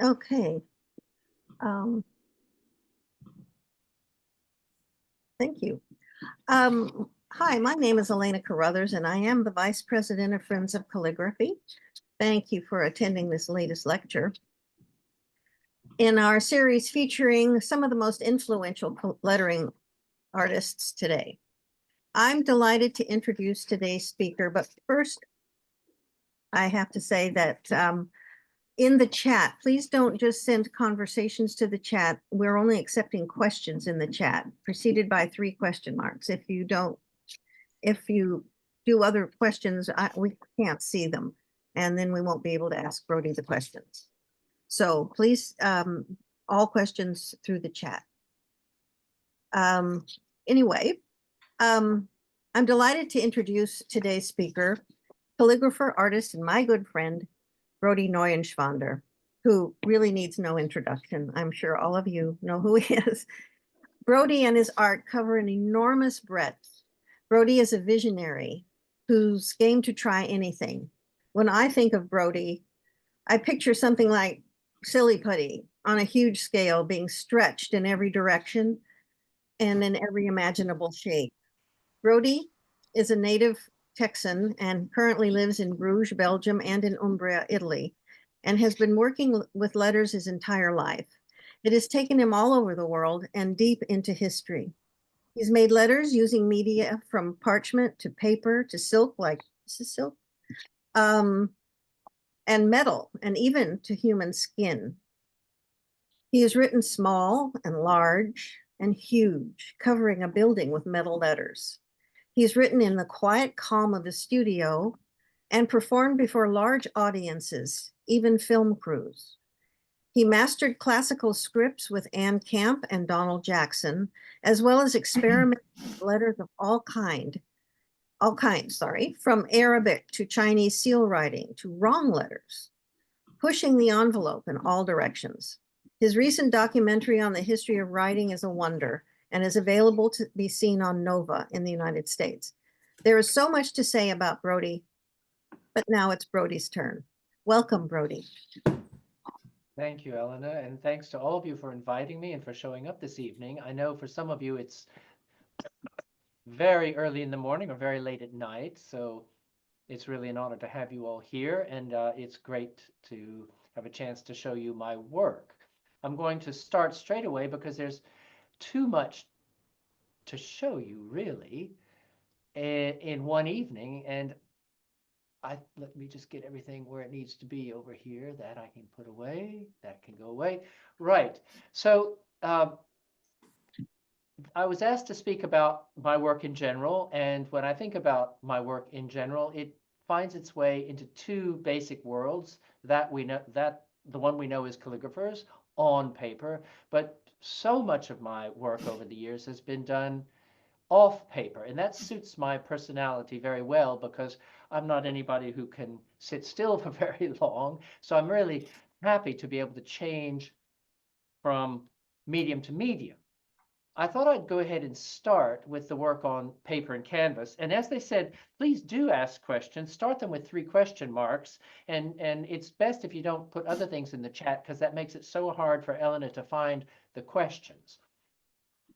Okay. Um, thank you. Hi, my name is Elena Carruthers, and I am the Vice President of Friends of Calligraphy. Thank you for attending this latest lecture. In our series featuring some of the most influential lettering artists today. I'm delighted to introduce today's speaker, but first I have to say that in the chat, please don't just send conversations to the chat. We're only accepting questions in the chat, preceded by 3 question marks. If you do other questions, we can't see them, and then we won't be able to ask Brody the questions. So please, all questions through the chat. Anyway, I'm delighted to introduce today's speaker, calligrapher, artist, and my good friend, Brody Neuenschwander, who really needs no introduction. I'm sure all of you know who he is. Brody and his art cover an enormous breadth. Brody is a visionary who's game to try anything. When I think of Brody, I picture something like silly putty on a huge scale being stretched in every direction and in every imaginable shape. Brody is a native Texan and currently lives in Bruges, Belgium, and in Umbria, Italy, and has been working with letters his entire life. It has taken him all over the world and deep into history. He's made letters using media from parchment to paper to silk, like this is silk, and metal, and even to human skin. He has written small and large and huge, covering a building with metal letters. He's written in the quiet calm of his studio and performed before large audiences, even film crews. He mastered classical scripts with Anne Camp and Donald Jackson, as well as experimental letters of all kinds, from Arabic to Chinese seal writing to wrong letters, pushing the envelope in all directions. His recent documentary on the history of writing is a wonder and is available to be seen on Nova in the United States. There is so much to say about Brody, but now it's Brody's turn. Welcome, Brody. Thank you, Elena, and thanks to all of you for inviting me and for showing up this evening. I know for some of you it's very early in the morning or very late at night, so it's really an honor to have you all here, and it's great to have a chance to show you my work. I'm going to start straight away because there's too much to show you, really, in one evening, and let me just get everything where it needs to be over here. That I can put away. That can go away. Right. So I was asked to speak about my work in general, and when I think about my work in general, it finds its way into 2 basic worlds that we know that the one we know is calligraphers on paper, but so much of my work over the years has been done off paper, and that suits my personality very well because I'm not anybody who can sit still for very long. So I'm really happy to be able to change from medium to medium. I thought I'd go ahead and start with the work on paper and canvas. And as they said, please do ask questions. Start them with 3 question marks. And it's best if you don't put other things in the chat because that makes it so hard for Elena to find the questions.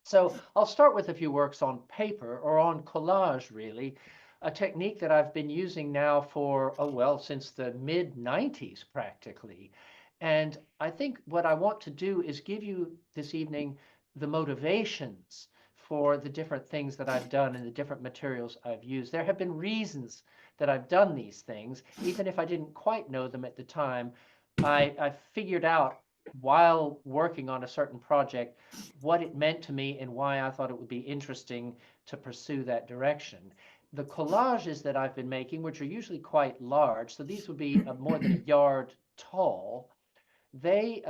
So I'll start with a few works on paper or on collage, really, a technique that I've been using now for, oh, well, since the mid-90s practically. And I think what I want to do is give you this evening the motivations for the different things that I've done and the different materials I've used. There have been reasons that I've done these things, even if I didn't quite know them at the time. I figured out while working on a certain project what it meant to me and why I thought it would be interesting to pursue that direction. The collages that I've been making, which are usually quite large, so these would be more than a yard tall, they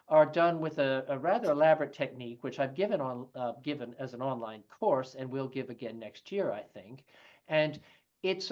are done with a rather elaborate technique, which I've given as an online course and will give again next year, I think. And it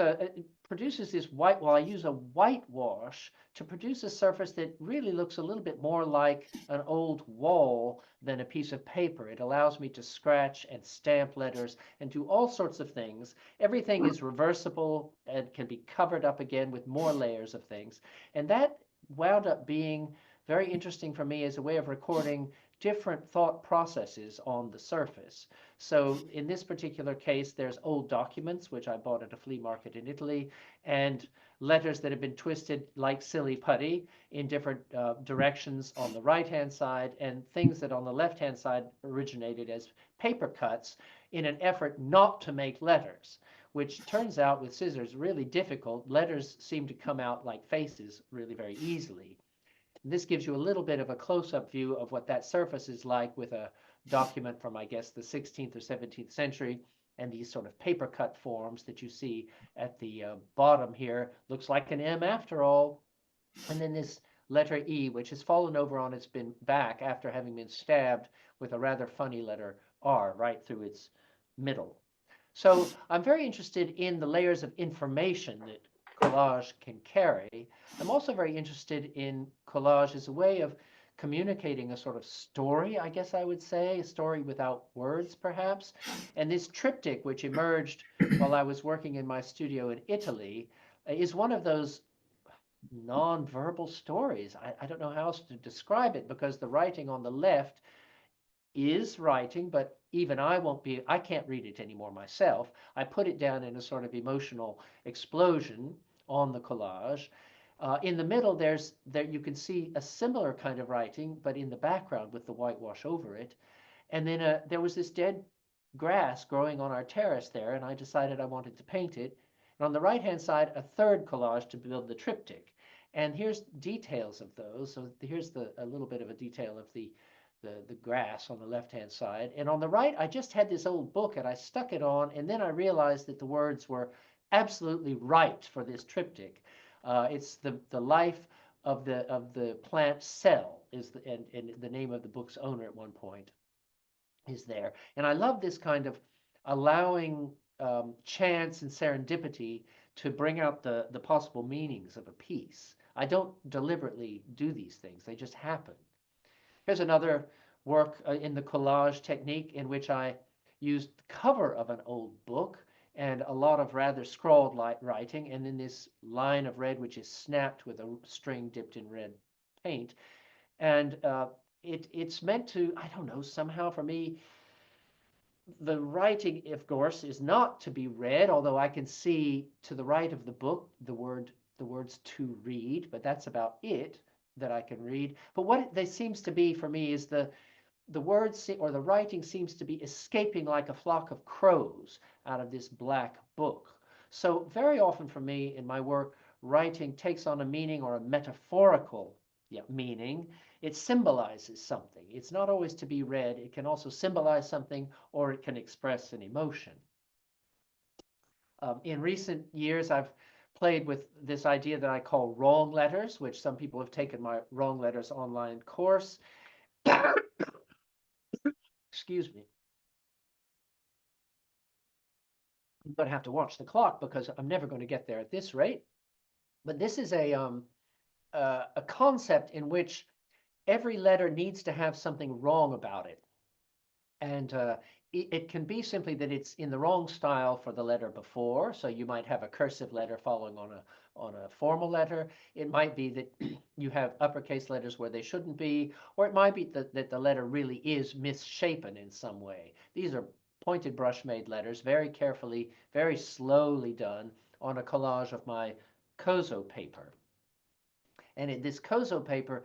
produces this white, well, I use a whitewash to produce a surface that really looks a little bit more like an old wall than a piece of paper. It allows me to scratch and stamp letters and do all sorts of things. Everything is reversible and can be covered up again with more layers of things. And that wound up being very interesting for me as a way of recording different thought processes on the surface. So in this particular case, there's old documents, which I bought at a flea market in Italy, and letters that have been twisted like silly putty in different directions on the right-hand side, and things that on the left-hand side originated as paper cuts in an effort not to make letters, which turns out with scissors really difficult. Letters seem to come out like faces really very easily. This gives you a little bit of a close-up view of what that surface is like with a document from, I guess, the 16th or 17th century, and these sort of paper cut forms that you see at the bottom here. Looks like an M after all. And then this letter E, which has fallen over on its back after having been stabbed with a rather funny letter R right through its middle. So I'm very interested in the layers of information that collage can carry. I'm also very interested in collage as a way of communicating a sort of story, I guess I would say, a story without words perhaps. And this triptych, which emerged while I was working in my studio in Italy, is one of those non-verbal stories. I don't know how else to describe it, because the writing on the left is writing, but even I can't read it anymore myself. I put it down in a sort of emotional explosion on the collage. In the middle, there you can see a similar kind of writing, but in the background with the whitewash over it. And then there was this dead grass growing on our terrace there, and I decided I wanted to paint it. And on the right-hand side, a third collage to build the triptych. And here's details of those. So here's a little bit of a detail of the grass on the left-hand side. And on the right, I just had this old book and I stuck it on, and then I realized that the words were absolutely right for this triptych. It's the life of the plant cell and the name of the book's owner at one point is there. And I love this kind of allowing chance and serendipity to bring out the possible meanings of a piece. I don't deliberately do these things, they just happen. Here's another work in the collage technique in which I used the cover of an old book and a lot of rather scrawled writing, and then this line of red which is snapped with a string dipped in red paint. And it's meant to, I don't know, somehow for me, the writing, of course, is not to be read, although I can see to the right of the book the words to read, but that's about it that I can read. But what they seems to be for me is the words or the writing seems to be escaping like a flock of crows out of this black book. So very often for me in my work, writing takes on a meaning or a metaphorical meaning. It symbolizes something. It's not always to be read. It can also symbolize something, or it can express an emotion. In recent years, I've played with this idea that I call wrong letters, which some people have taken my wrong letters online course. Excuse me. I'm going to have to watch the clock because I'm never going to get there at this rate. But this is a concept in which every letter needs to have something wrong about it. And it can be simply that it's in the wrong style for the letter before. So you might have a cursive letter following on a formal letter. It might be that you have uppercase letters where they shouldn't be, or it might be that the letter really is misshapen in some way. These are pointed brush made letters, very carefully, very slowly done on a collage of my Kozo paper. And this Kozo paper,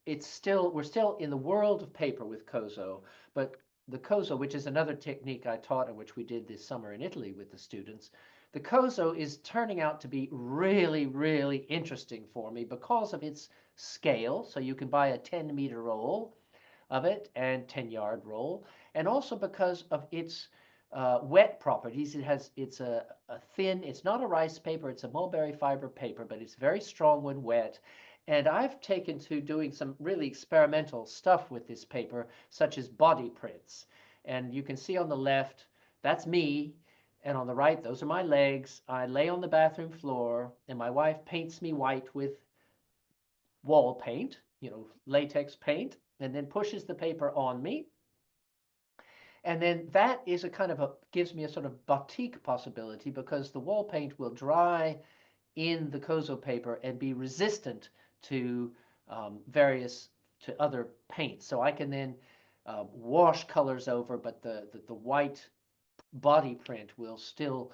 we're still in the world of paper with Kozo, but the Kozo, which is another technique I taught and which we did this summer in Italy with the students, the Kozo is turning out to be really, really interesting for me because of its scale. So you can buy a 10-meter roll of it and 10-yard roll, and also because of its wet properties. It's a thin, it's not a rice paper, it's a mulberry fiber paper, but it's very strong when wet. And I've taken to doing some really experimental stuff with this paper, such as body prints. And you can see on the left, that's me. And on the right, those are my legs. I lay on the bathroom floor, and my wife paints me white with wall paint, latex paint, and then pushes the paper on me. And then that is gives me a sort of batik possibility, because the wall paint will dry in the Kozo paper and be resistant to various to other paints. So I can then wash colors over, but the white body print will still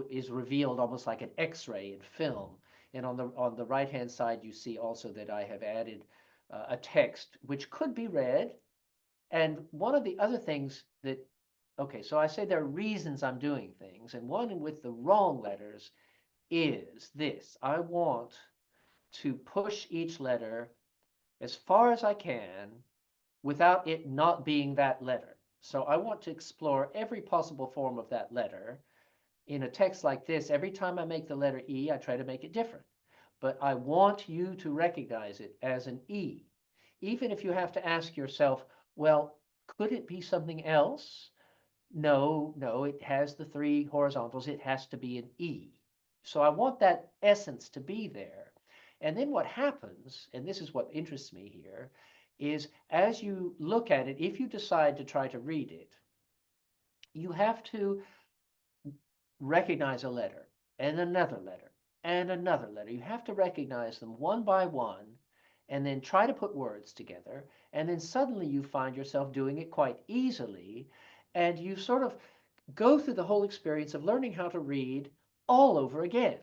is revealed almost like an X-ray in film. And on the right hand side, you see also that I have added a text which could be read. And one of the other things that, okay, so I say there are reasons I'm doing things, and one with the wrong letters is this: I want to push each letter as far as I can without it not being that letter. So I want to explore every possible form of that letter. In a text like this, every time I make the letter E, I try to make it different. But I want you to recognize it as an E. Even if you have to ask yourself, well, could it be something else? No, no, it has the three horizontals. It has to be an E. So I want that essence to be there. And then what happens, and this is what interests me here, is as you look at it, if you decide to try to read it, you have to recognize a letter and another letter and another letter. You have to recognize them one by one and then try to put words together. And then suddenly you find yourself doing it quite easily. And you sort of go through the whole experience of learning how to read all over again.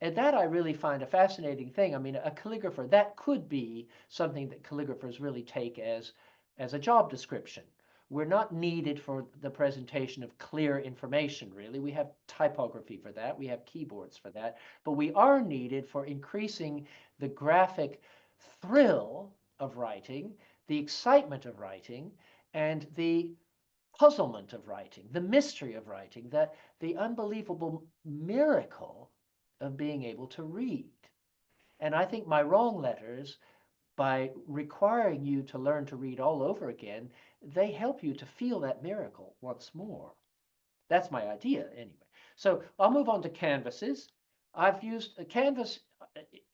And that I really find a fascinating thing. I mean, a calligrapher, that could be something that calligraphers really take as a job description. We're not needed for the presentation of clear information, really. We have typography for that. We have keyboards for that. But we are needed for increasing the graphic thrill of writing, the excitement of writing, and the puzzlement of writing, the mystery of writing, the unbelievable miracle of being able to read. And I think my wrong letters, by requiring you to learn to read all over again, they help you to feel that miracle once more. That's my idea, anyway. So I'll move on to canvases. I've used a canvas,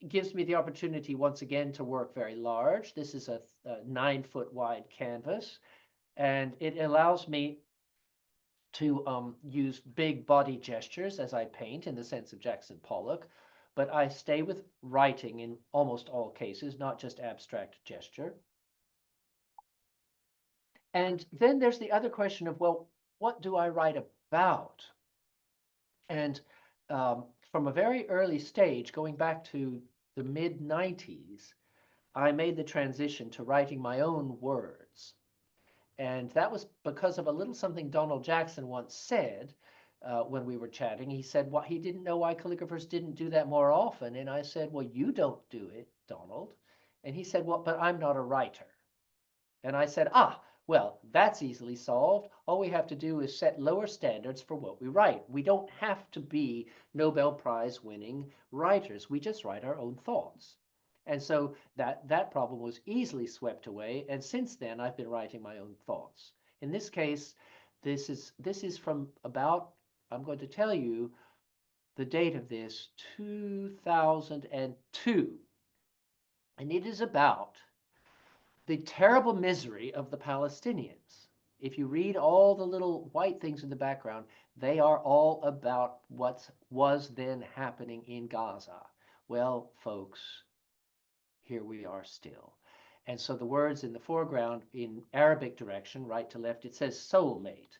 gives me the opportunity once again to work very large. This is a 9-foot wide canvas, and it allows me to use big body gestures as I paint in the sense of Jackson Pollock, but I stay with writing in almost all cases, not just abstract gesture. And then there's the other question of, well, what do I write about? And from a very early stage, going back to the mid 90s, I made the transition to writing my own words. And that was because of a little something Donald Jackson once said when we were chatting. He said, well, he didn't know why calligraphers didn't do that more often. And I said, well, you don't do it, Donald. And he said, well, but I'm not a writer. And I said, well, that's easily solved. All we have to do is set lower standards for what we write. We don't have to be Nobel Prize winning writers. We just write our own thoughts. And so that problem was easily swept away. And since then, I've been writing my own thoughts. In this case, this is from about, I'm going to tell you the date of this, 2002. And it is about the terrible misery of the Palestinians. If you read all the little white things in the background, they are all about what was then happening in Gaza. Well, folks, here we are still. And so the words in the foreground in Arabic direction, right to left, it says soulmate.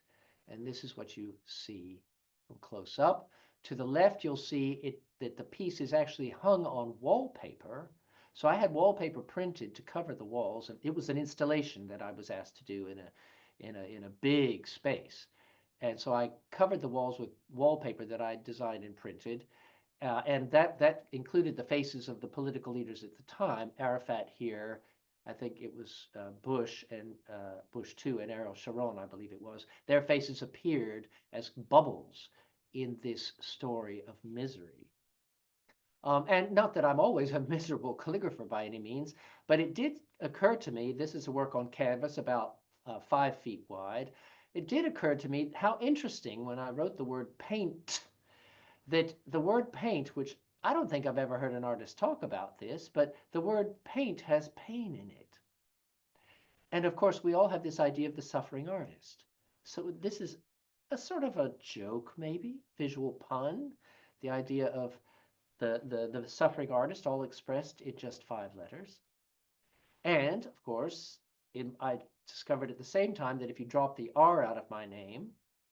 And this is what you see from close up. To the left, you'll see that the piece is actually hung on wallpaper. So I had wallpaper printed to cover the walls, and it was an installation that I was asked to do in a big space. And so I covered the walls with wallpaper that I designed and printed. And that included the faces of the political leaders at the time. Arafat here, I think it was Bush and Bush too, and Ariel Sharon, I believe it was. Their faces appeared as bubbles in this story of misery. And not that I'm always a miserable calligrapher by any means, but it did occur to me, this is a work on canvas about 5 feet wide. It did occur to me how interesting when I wrote the word paint, that the word paint, which I don't think I've ever heard an artist talk about this, but the word paint has pain in it. And of course, we all have this idea of the suffering artist. So this is a sort of a joke, maybe, visual pun, the idea of the suffering artist, all expressed in just 5 letters. And of course, I discovered at the same time that if you drop the R out of my name,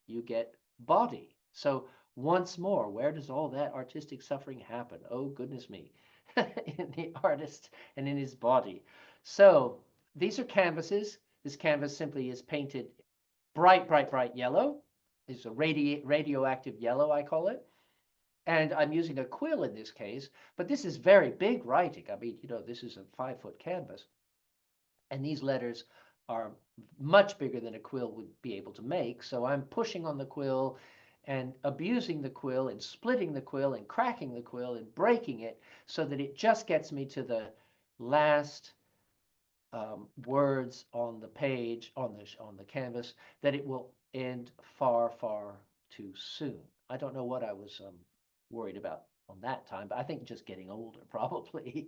you get body. So once more, where does all that artistic suffering happen? Oh, goodness me, in the artist and in his body. So these are canvases. This canvas simply is painted bright, bright, bright yellow. It's a radioactive yellow, I call it. And I'm using a quill in this case, but this is very big writing. I mean, this is a 5-foot canvas. And these letters are much bigger than a quill would be able to make. So I'm pushing on the quill and abusing the quill and splitting the quill and cracking the quill and breaking it so that it just gets me to the last words on the page, on the canvas, that it will end far, far too soon. I don't know what I was worried about on that time, but I think just getting older probably.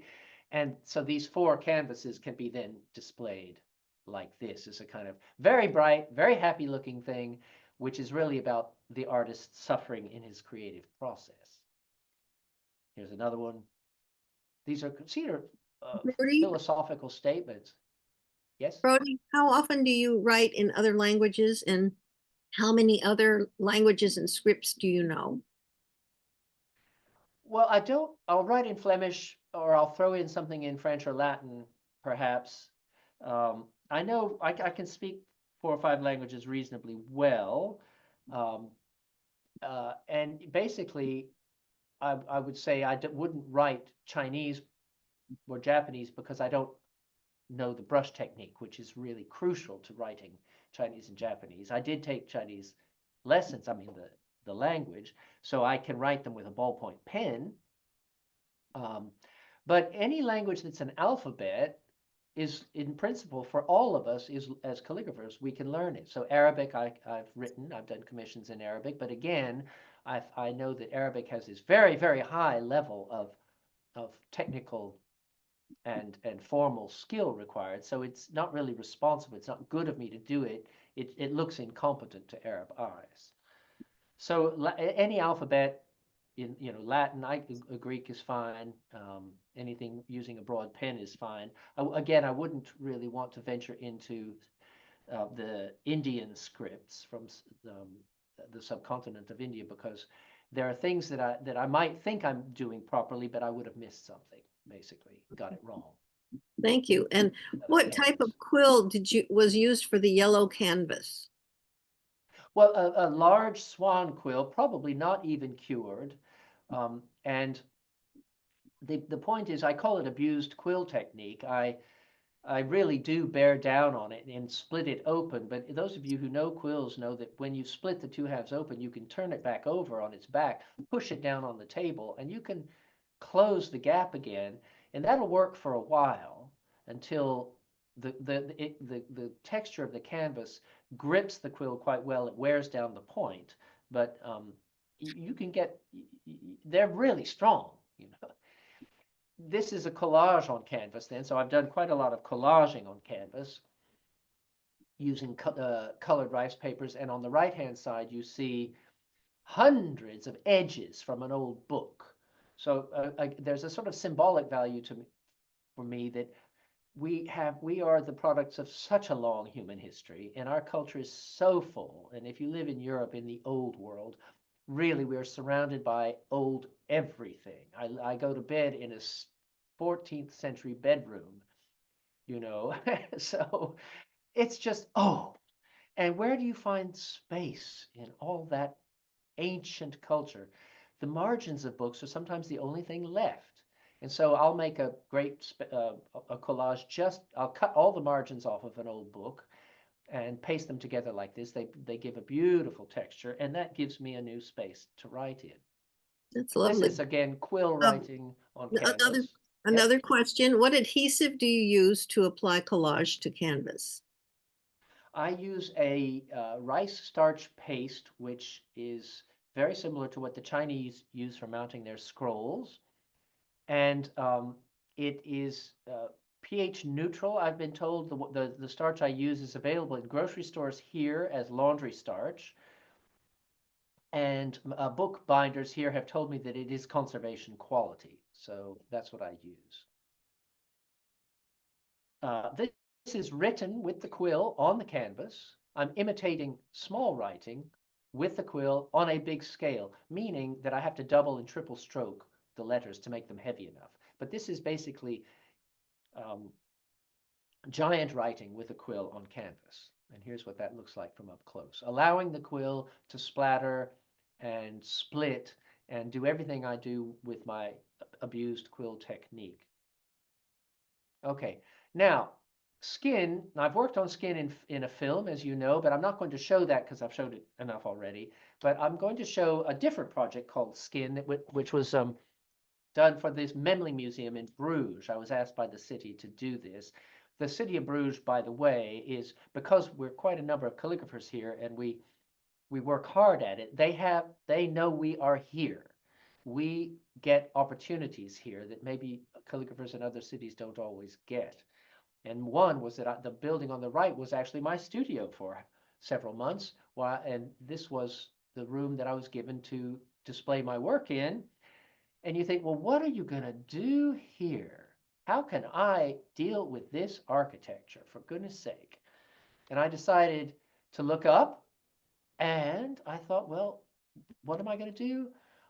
And so these 4 canvases can be then displayed like this as a kind of very bright, very happy looking thing, which is really about the artist suffering in his creative process. Here's another one. These are considered Brody, philosophical statements. Yes? Brody, how often do you write in other languages, and how many other languages and scripts do you know? Well, I'll write in Flemish, or I'll throw in something in French or Latin, perhaps. I know I can speak 4 or 5 languages reasonably well. And basically, I would say I wouldn't write Chinese or Japanese because I don't know the brush technique, which is really crucial to writing Chinese and Japanese. I did take Chinese lessons, I mean the language, so I can write them with a ballpoint pen. But any language that's an alphabet is, in principle, for all of us, is as calligraphers, we can learn it. So Arabic, I've done commissions in Arabic, but again, I know that Arabic has this very, very high level of technical and formal skill required. So it's not really responsible. It's not good of me to do it. It looks incompetent to Arab eyes. So any alphabet, in Latin, Greek is fine. Anything using a broad pen is fine. Again, I wouldn't really want to venture into the Indian scripts from the subcontinent of India, because there are things that I might think I'm doing properly, but I would have missed something. Basically, got it wrong. Thank you. And what type of quill was used for the yellow canvas? Well, a large swan quill, probably not even cured. And the point is, I call it abused quill technique. I really do bear down on it and split it open. But those of you who know quills know that when you split the 2 halves open, you can turn it back over on its back, push it down on the table, and you can close the gap again. And that'll work for a while until the texture of the canvas grips the quill quite well. It wears down the point, but you can get, they're really strong, This is a collage on canvas then, so I've done quite a lot of collaging on canvas using colored rice papers, and on the right-hand side you see hundreds of edges from an old book. So there's a sort of symbolic value for me that we are the products of such a long human history, and our culture is so full. And if you live in Europe, in the old world, really we are surrounded by old everything. I go to bed in a 14th century bedroom, so it's just, and where do you find space in all that ancient culture? The margins of books are sometimes the only thing left. And so I'll make a great a collage. I'll cut all the margins off of an old book and paste them together like this. They give a beautiful texture, and that gives me a new space to write in. That's lovely. This is, again, quill writing on canvas. Another question. What adhesive do you use to apply collage to canvas? I use a rice starch paste, which is very similar to what the Chinese use for mounting their scrolls. And it is pH neutral. I've been told the starch I use is available in grocery stores here as laundry starch. And book binders here have told me that it is conservation quality. So that's what I use. This is written with the quill on the canvas. I'm imitating small writing with the quill on a big scale, meaning that I have to double and triple stroke the letters to make them heavy enough. But this is basically giant writing with a quill on canvas. And here's what that looks like from up close. Allowing the quill to splatter and split and do everything I do with my abused quill technique. Okay, now skin, I've worked on skin in a film, as you know, but I'm not going to show that because I've showed it enough already. But I'm going to show a different project called Skin, which was done for this Memling Museum in Bruges. I was asked by the city to do this. The city of Bruges, by the way, is because we're quite a number of calligraphers here and we work hard at it. They know we are here. We get opportunities here that maybe calligraphers in other cities don't always get. And one was that the building on the right was actually my studio for several months. And this was the room that I was given to display my work in. And you think, well, what are you going to do here? How can I deal with this architecture, for goodness sake? And I decided to look up, and I thought, well, what am I going to do?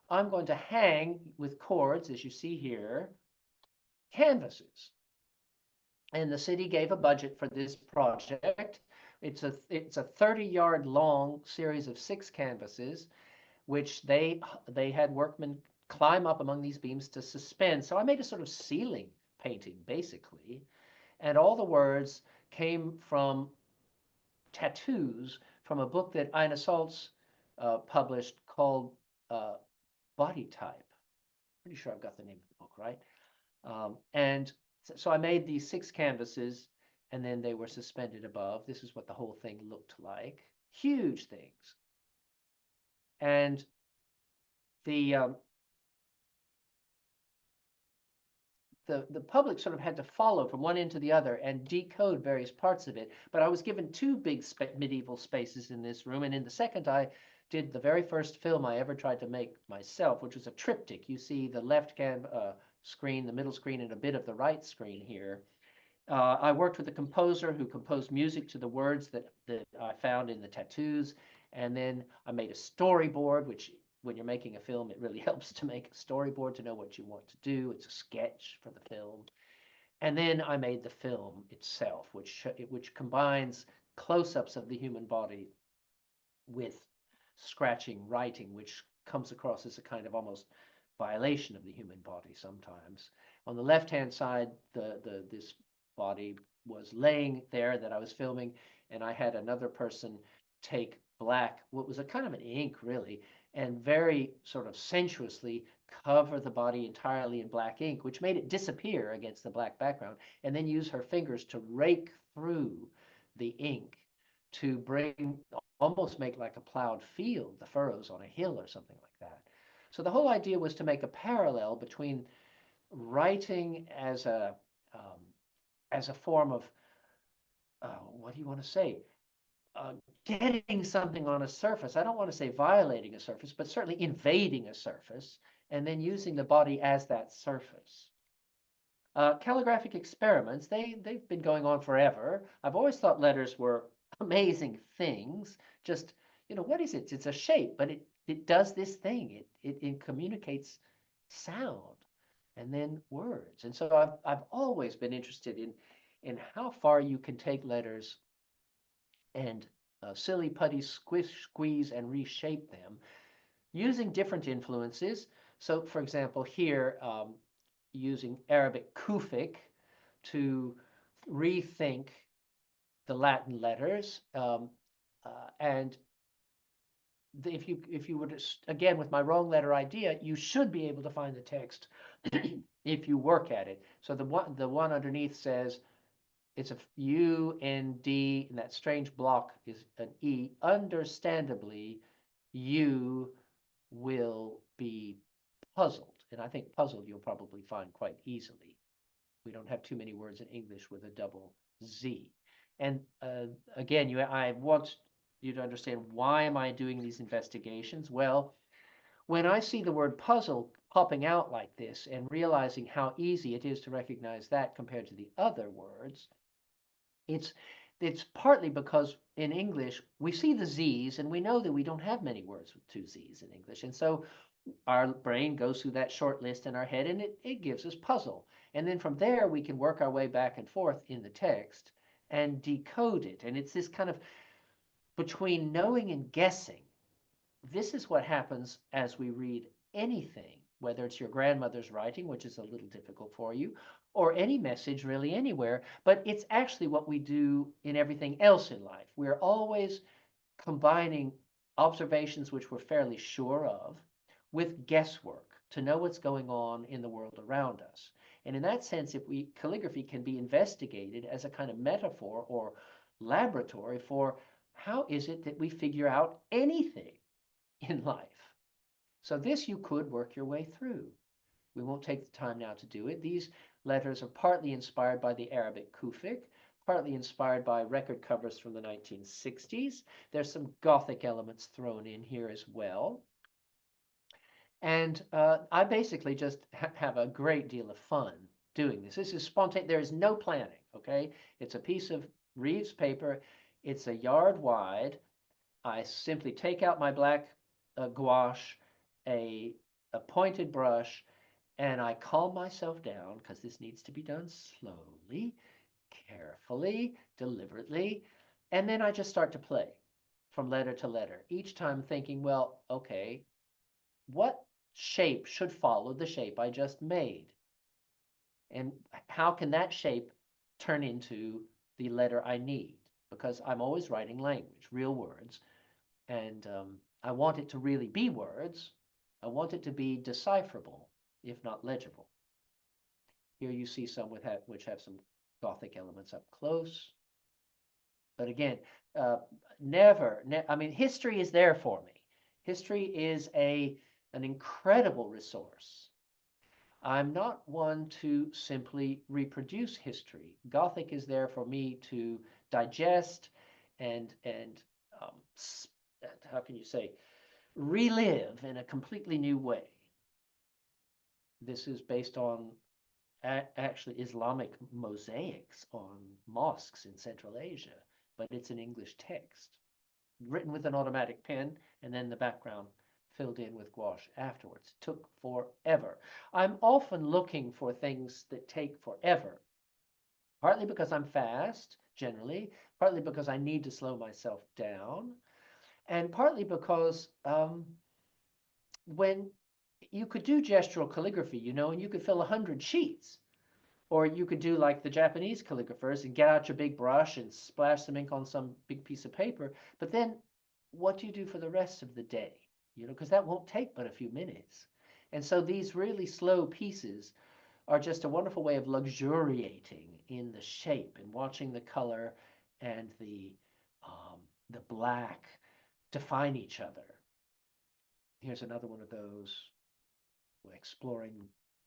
I'm going to hang with cords, as you see here, canvases. And the city gave a budget for this project. It's a 30-yard long series of 6 canvases, which they had workmen climb up among these beams to suspend. So I made a sort of ceiling painting, basically. And all the words came from tattoos from a book that Ina Saltz published called Body Type. Pretty sure I've got the name of the book right. And so I made these 6 canvases, and then they were suspended above. This is what the whole thing looked like. Huge things. And the public sort of had to follow from one end to the other and decode various parts of it. But I was given 2 big medieval spaces in this room, and in the second I did the very first film I ever tried to make myself, which was a triptych. You see the left screen, the middle screen, and a bit of the right screen here. I worked with a composer who composed music to the words that I found in the tattoos, and then I made a storyboard, which when you're making a film, it really helps to make a storyboard to know what you want to do. It's a sketch for the film. And then I made the film itself, which combines close-ups of the human body with scratching, writing, which comes across as a kind of almost violation of the human body sometimes. On the left-hand side, this body was laying there that I was filming, and I had another person take black, what was a kind of an ink really, and very sort of sensuously cover the body entirely in black ink, which made it disappear against the black background, and then use her fingers to rake through the ink to bring, almost make like a plowed field, the furrows on a hill or something like that. So the whole idea was to make a parallel between writing as a form of, what do you want to say? Getting something on a surface. I don't want to say violating a surface, but certainly invading a surface, and then using the body as that surface. Calligraphic experiments, they've been going on forever. I've always thought letters were amazing things. Just, what is it? It's a shape, but it does this thing. It communicates sound and then words. And so I've always been interested in how far you can take letters and silly putty squeeze and reshape them using different influences. So for example, here, using Arabic Kufic to rethink the Latin letters. And if you were to, again, with my wrong letter idea, you should be able to find the text if you work at it. So the one underneath says, it's a U, N, D, and that strange block is an E. Understandably, you will be puzzled. And I think puzzled you'll probably find quite easily. We don't have too many words in English with a double Z. And again, I want you to understand, why am I doing these investigations? Well, when I see the word puzzle popping out like this and realizing how easy it is to recognize that compared to the other words, it's it's partly because in English we see the Z's and we know that we don't have many words with two Z's in English. And so our brain goes through that short list in our head and it gives us puzzle. And then from there we can work our way back and forth in the text and decode it. And it's this kind of between knowing and guessing. This is what happens as we read anything, whether it's your grandmother's writing, which is a little difficult for you, or any message really anywhere, but it's actually what we do in everything else in life. We're always combining observations which we're fairly sure of with guesswork to know what's going on in the world around us. And in that sense, calligraphy can be investigated as a kind of metaphor or laboratory for how is it that we figure out anything in life. So this you could work your way through. We won't take the time now to do it. These letters are partly inspired by the Arabic Kufic, partly inspired by record covers from the 1960s. There's some Gothic elements thrown in here as well. And I basically just have a great deal of fun doing this. This is spontaneous. There is no planning, okay? It's a piece of Reeves paper. It's a yard wide. I simply take out my black gouache, a pointed brush, and I calm myself down because this needs to be done slowly, carefully, deliberately. And then I just start to play from letter to letter, each time thinking, well, okay, what shape should follow the shape I just made? And how can that shape turn into the letter I need? Because I'm always writing language, real words. And I want it to really be words. I want it to be decipherable, if not legible. Here you see some which have some Gothic elements up close. But again, I mean, history is there for me. History is an incredible resource. I'm not one to simply reproduce history. Gothic is there for me to digest and um, how can you say, relive in a completely new way. This is based on actually Islamic mosaics on mosques in Central Asia, but it's an English text written with an automatic pen and then the background filled in with gouache afterwards. It took forever. I'm often looking for things that take forever, partly because I'm fast, generally, partly because I need to slow myself down, and partly because when you could do gestural calligraphy, you know, and you could fill 100 sheets. Or you could do like the Japanese calligraphers and get out your big brush and splash some ink on some big piece of paper. But then what do you do for the rest of the day? You know, because that won't take but a few minutes. And so these really slow pieces are just a wonderful way of luxuriating in the shape and watching the color and the black define each other. Here's another one of those, exploring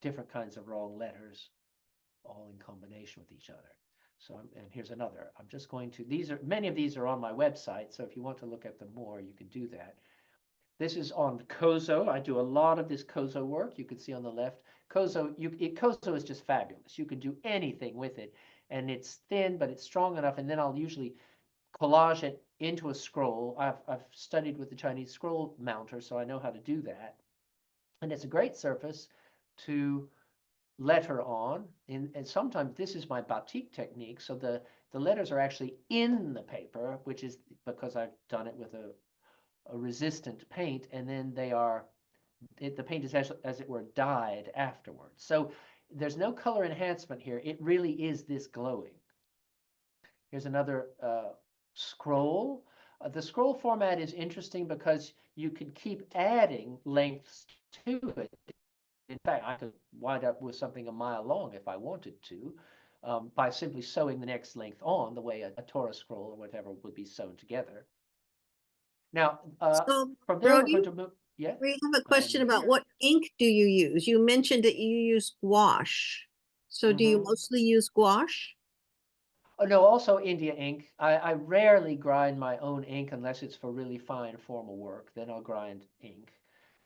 different kinds of wrong letters, all in combination with each other. So, and here's another. I'm just going to, many of these are on my website, so if you want to look at them more, you can do that. This is on Kozo. I do a lot of this Kozo work. You can see on the left. Kozo is just fabulous. You can do anything with it, and it's thin, but it's strong enough, and then I'll usually collage it into a scroll. I've studied with the Chinese scroll mounter, so I know how to do that. And it's a great surface to letter on, and sometimes this is my batik technique, so the letters are actually in the paper, which is because I've done it with a resistant paint, and then the paint is as it were dyed afterwards. So there's no color enhancement here. It really is this glowing. Here's another scroll. The scroll format is interesting because you can keep adding lengths to it. In fact, I could wind up with something a mile long if I wanted to, by simply sewing the next length on the way a Torah scroll or whatever would be sewn together. Now, So, from there we're Brody, going to move. Yeah, we have a I'm question about here. what ink do you use? You mentioned that you use gouache. So do you Mhm. mostly use gouache? Oh, no, also India ink. I rarely grind my own ink unless it's for really fine formal work. Then I'll grind ink.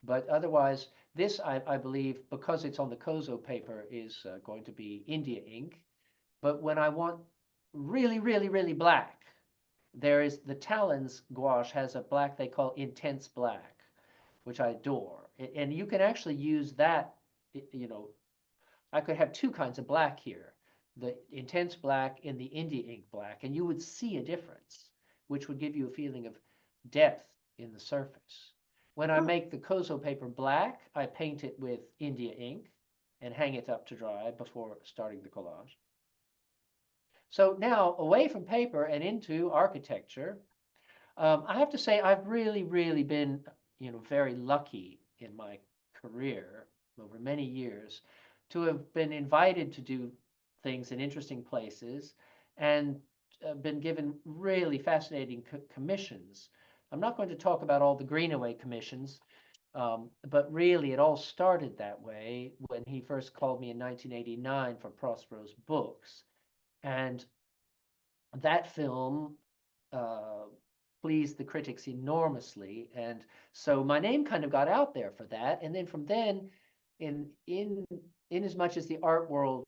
But otherwise, this, I believe, because it's on the Kozo paper, is going to be India ink. But when I want really, really, really black, there is the Talons gouache has a black they call intense black, which I adore. And you can actually use that, you know, I could have two kinds of black here, the intense black and the India ink black, and you would see a difference, which would give you a feeling of depth in the surface. When I Oh, make the Kozo paper black, I paint it with India ink and hang it up to dry before starting the collage. So now away from paper and into architecture, I have to say I've really, really been, very lucky in my career over many years to have been invited to do things in interesting places and been given really fascinating commissions. I'm not going to talk about all the Greenaway commissions, but really it all started that way when he first called me in 1989 for Prospero's books. And that film uh, pleased the critics enormously, and so my name kind of got out there for that. And then from then, in as much as the art world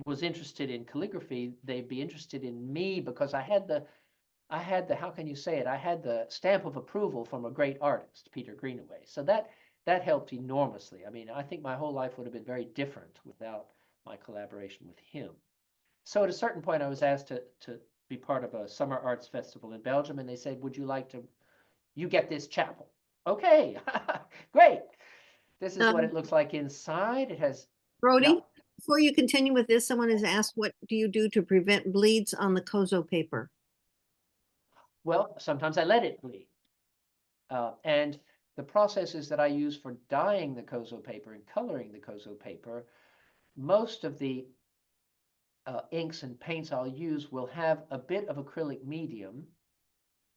was interested in calligraphy, they'd be interested in me because I had the how can you say it? I had the stamp of approval from a great artist, Peter Greenaway. So that helped enormously. I mean, I think my whole life would have been very different without my collaboration with him. So at a certain point, I was asked to be part of a summer arts festival in Belgium, and they said, "Would you like to? You get this chapel." Okay, great. This is what um, it looks like inside. It has, yeah. Brody, before you continue with this, someone has asked, what do you do to prevent bleeds on the Kozo paper? Well, sometimes I let it bleed, and the processes that I use for dyeing the Kozo paper and coloring the Kozo paper, most of the inks and paints I'll use will have a bit of acrylic medium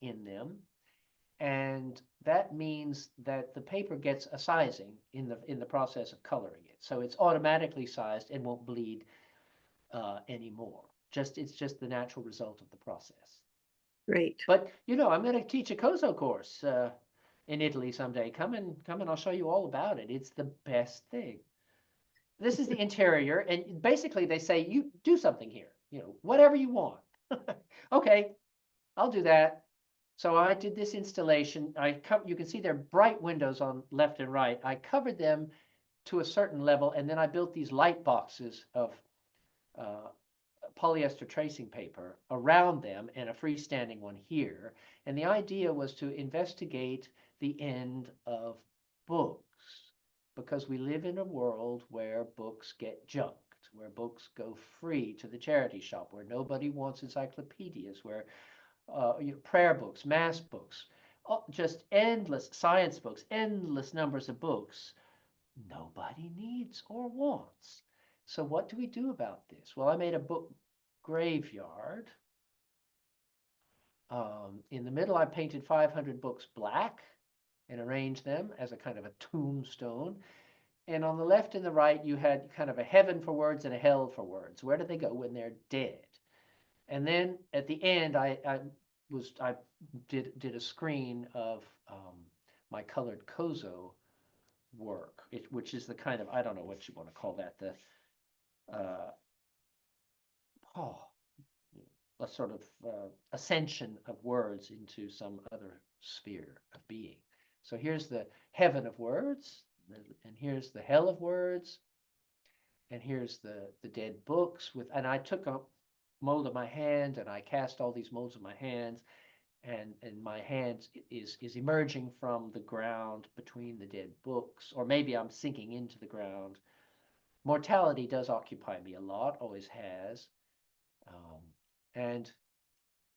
in them, and that means that the paper gets a sizing in the process of coloring it. So it's automatically sized and won't bleed anymore. It's just the natural result of the process. Great. But I'm going to teach a Kozo course in Italy someday. Come and I'll show you all about it. It's the best thing. This is the interior, and basically they say you do something here. Whatever you want. Okay, I'll do that. So I did this installation. You can see there are bright windows on left and right. I covered them to a certain level, and then I built these light boxes of uh, polyester tracing paper around them and a freestanding one here. And the idea was to investigate the end of books because we live in a world where books get junked, where books go free to the charity shop, where nobody wants encyclopedias, where prayer books, mass books, just endless science books, endless numbers of books nobody needs or wants. So what do we do about this? Well, I made a book graveyard. In the middle, I painted 500 books black and arranged them as a kind of a tombstone. And on the left and the right, you had kind of a heaven for words and a hell for words. Where do they go when they're dead? And then at the end, I did a screen of my colored Kozo work, which is the kind of, I don't know what you want to call that, the uh, oh, a sort of ascension of words into some other sphere of being. So here's the heaven of words, and here's the hell of words, and here's the dead books and I took a mold of my hand and I cast all these molds of my hands, and my hand is emerging from the ground between the dead books, or maybe I'm sinking into the ground. Mortality does occupy me a lot, always has, and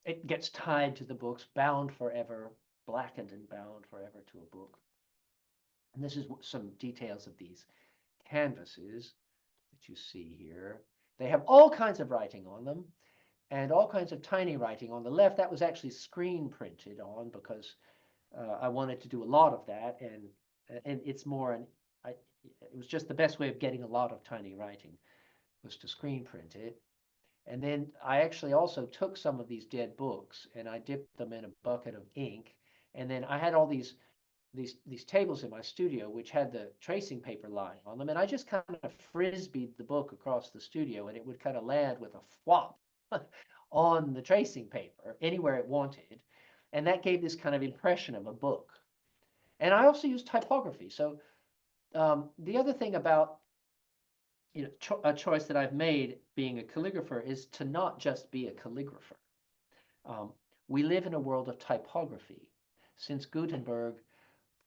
it gets tied to the books, bound forever, blackened and bound forever to a book. And this is some details of these canvases that you see here. They have all kinds of writing on them and all kinds of tiny writing. On the left, that was actually screen printed on because I wanted to do a lot of that, and it's more it was just the best way of getting a lot of tiny writing was to screen print it. And then I actually also took some of these dead books and I dipped them in a bucket of ink. And then I had all these tables in my studio which had the tracing paper lying on them, and I just kind of frisbeed the book across the studio, and it would kind of land with a flop on the tracing paper anywhere it wanted, and that gave this kind of impression of a book. And I also use typography. So the other thing about a choice that I've made being a calligrapher is to not just be a calligrapher. Um, we live in a world of typography. Since Gutenberg,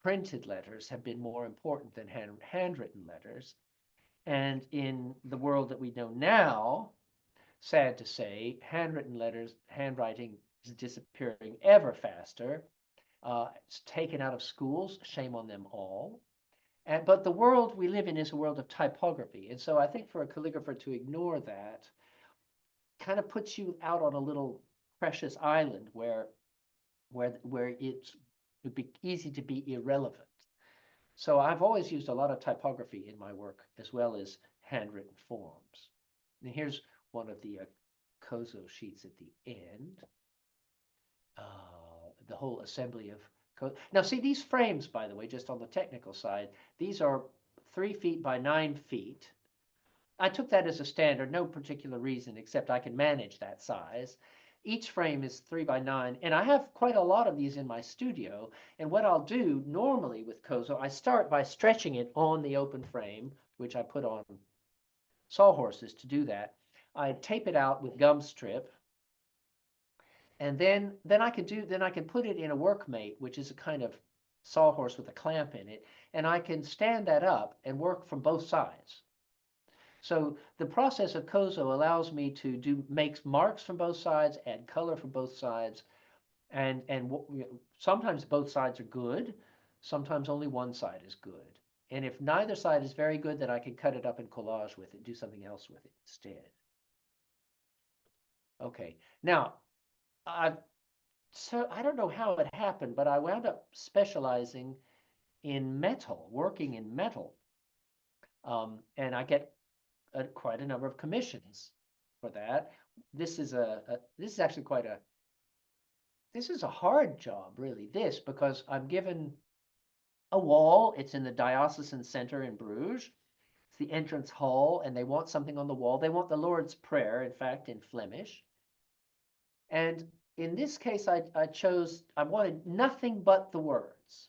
printed letters have been more important than handwritten letters. And in the world that we know now, sad to say, handwritten letters, handwriting is disappearing ever faster. It's taken out of schools, shame on them all. But the world we live in is a world of typography. And so I think for a calligrapher to ignore that kind of puts you out on a little precious island where it would be easy to be irrelevant. So I've always used a lot of typography in my work as well as handwritten forms. And here's one of the Kozo sheets at the end. The whole assembly of now see these frames, by the way, just on the technical side, these are 3 feet by 9 feet. I took that as a standard, no particular reason except I can manage that size. Each frame is 3 by 9, and I have quite a lot of these in my studio. And what I'll do normally with Kozo, I start by stretching it on the open frame, which I put on sawhorses to do that. I tape it out with gum strip, and then I can put it in a workmate, which is a kind of sawhorse with a clamp in it, and I can stand that up and work from both sides. So the process of Kozo allows me to make marks from both sides, add color from both sides, and sometimes both sides are good, sometimes only one side is good. And if neither side is very good, then I can cut it up and collage with it, do something else with it instead. Okay, now so I don't know how it happened, but I wound up specializing in metal, working in metal, and I get quite a number of commissions for that. This is this is actually this is a hard job, really, because I'm given a wall. It's in the diocesan center in Bruges. It's the entrance hall, and they want something on the wall. They want the Lord's Prayer, in fact, in Flemish. And in this case, I wanted nothing but the words.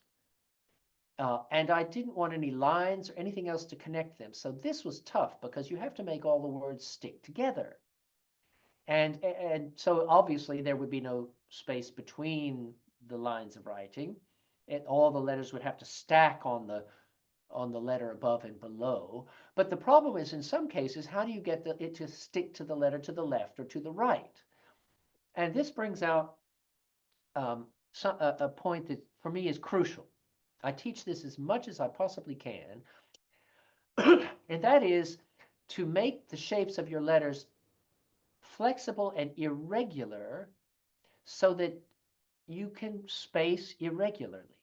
And I didn't want any lines or anything else to connect them. So this was tough because you have to make all the words stick together. And so obviously there would be no space between the lines of writing. All the letters would have to stack on the letter above and below. But the problem is in some cases, how do you get it to stick to the letter to the left or to the right? And this brings out a point that for me is crucial. I teach this as much as I possibly can, and that is to make the shapes of your letters flexible and irregular so that you can space irregularly.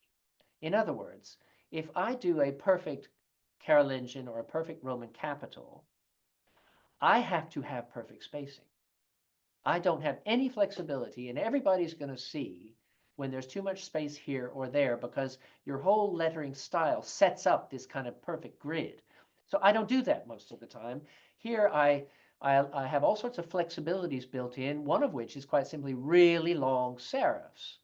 In other words, if I do a perfect Carolingian or a perfect Roman capital, I have to have perfect spacing. I don't have any flexibility, and everybody's going to see when there's too much space here or there because your whole lettering style sets up this kind of perfect grid. So I don't do that most of the time. Here I have all sorts of flexibilities built in, one of which is quite simply really long serifs.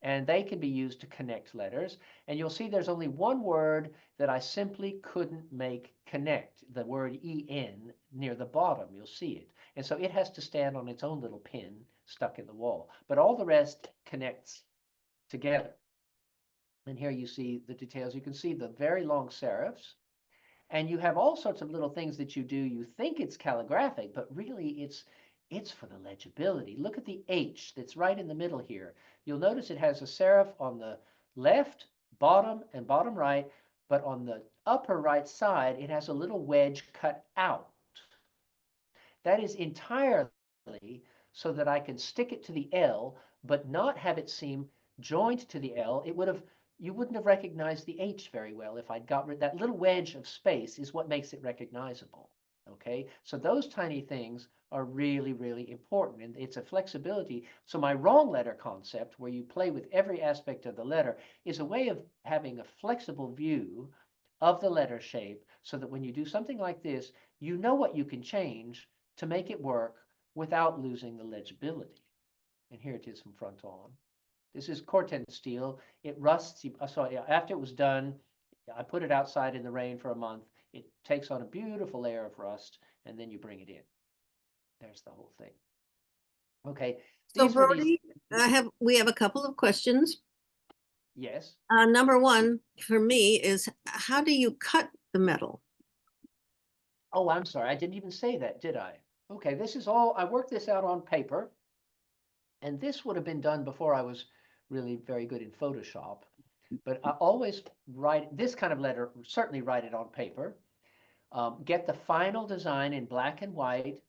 And they can be used to connect letters. And you'll see there's only one word that I simply couldn't make connect, the word en near the bottom. You'll see it. And so it has to stand on its own little pin stuck in the wall. But all the rest connects together. And here you see the details. You can see the very long serifs. And you have all sorts of little things that you do. You think it's calligraphic, but really it's for the legibility. Look at the H that's right in the middle here. You'll notice it has a serif on the left, bottom, and bottom right, but on the upper right side, it has a little wedge cut out. That is entirely so that I can stick it to the L, but not have it seem joined to the L. You wouldn't have recognized the H very well if I'd got rid. That little wedge of space is what makes it recognizable. Okay, so those tiny things are really, really important, and it's a flexibility. So my wrong letter concept, where you play with every aspect of the letter, is a way of having a flexible view of the letter shape so that when you do something like this, you know what you can change to make it work without losing the legibility. And here it is from front on. This is Corten steel. It rusts. So after it was done, I put it outside in the rain for a month. It takes on a beautiful layer of rust, and then you bring it in. There's the whole thing. Okay, So these were these. Brody, we have a couple of questions. Yes. Number one for me is, how do you cut the metal? Oh, I'm sorry. I didn't even say that, did I? Okay, this is all, I worked this out on paper, and this would have been done before I was really very good in Photoshop. But I always write this kind of letter, certainly write it on paper. Get the final design in black and white,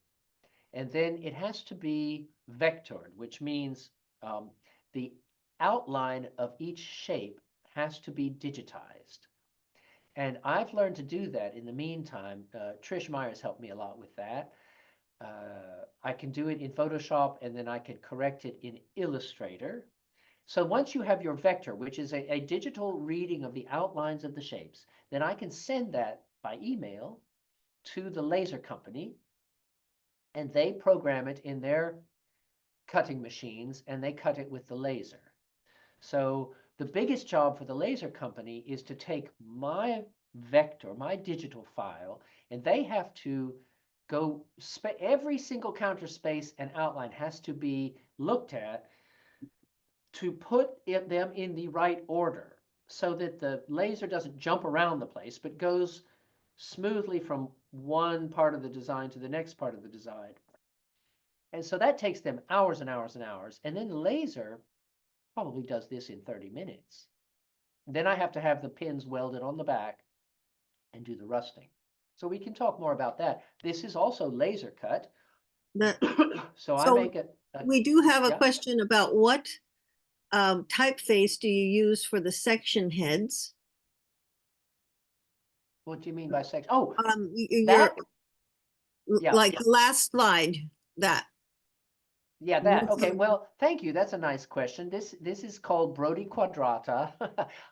and then it has to be vectored, which means the outline of each shape has to be digitized. And I've learned to do that in the meantime. Trish Myers helped me a lot with that. I can do it in Photoshop, and then I can correct it in Illustrator. So once you have your vector, which is a digital reading of the outlines of the shapes, then I can send that by email to the laser company, and they program it in their cutting machines, and they cut it with the laser. So the biggest job for the laser company is to take my vector, my digital file, and they have to go, every single counter space and outline has to be looked at to put them in the right order so that the laser doesn't jump around the place, but goes smoothly from one part of the design to the next part of the design. And so that takes them hours and hours and hours. And then the laser probably does this in 30 minutes. Then I have to have the pins welded on the back and do the rusting. So we can talk more about that. This is also laser cut. The, So I so make it. we do have a Yeah. question about what typeface do you use for the section heads? What do you mean by section? Oh, Your, yeah. like the last slide, that. Yeah, that. Okay, well, thank you. That's a nice question. This is called Brody Quadrata.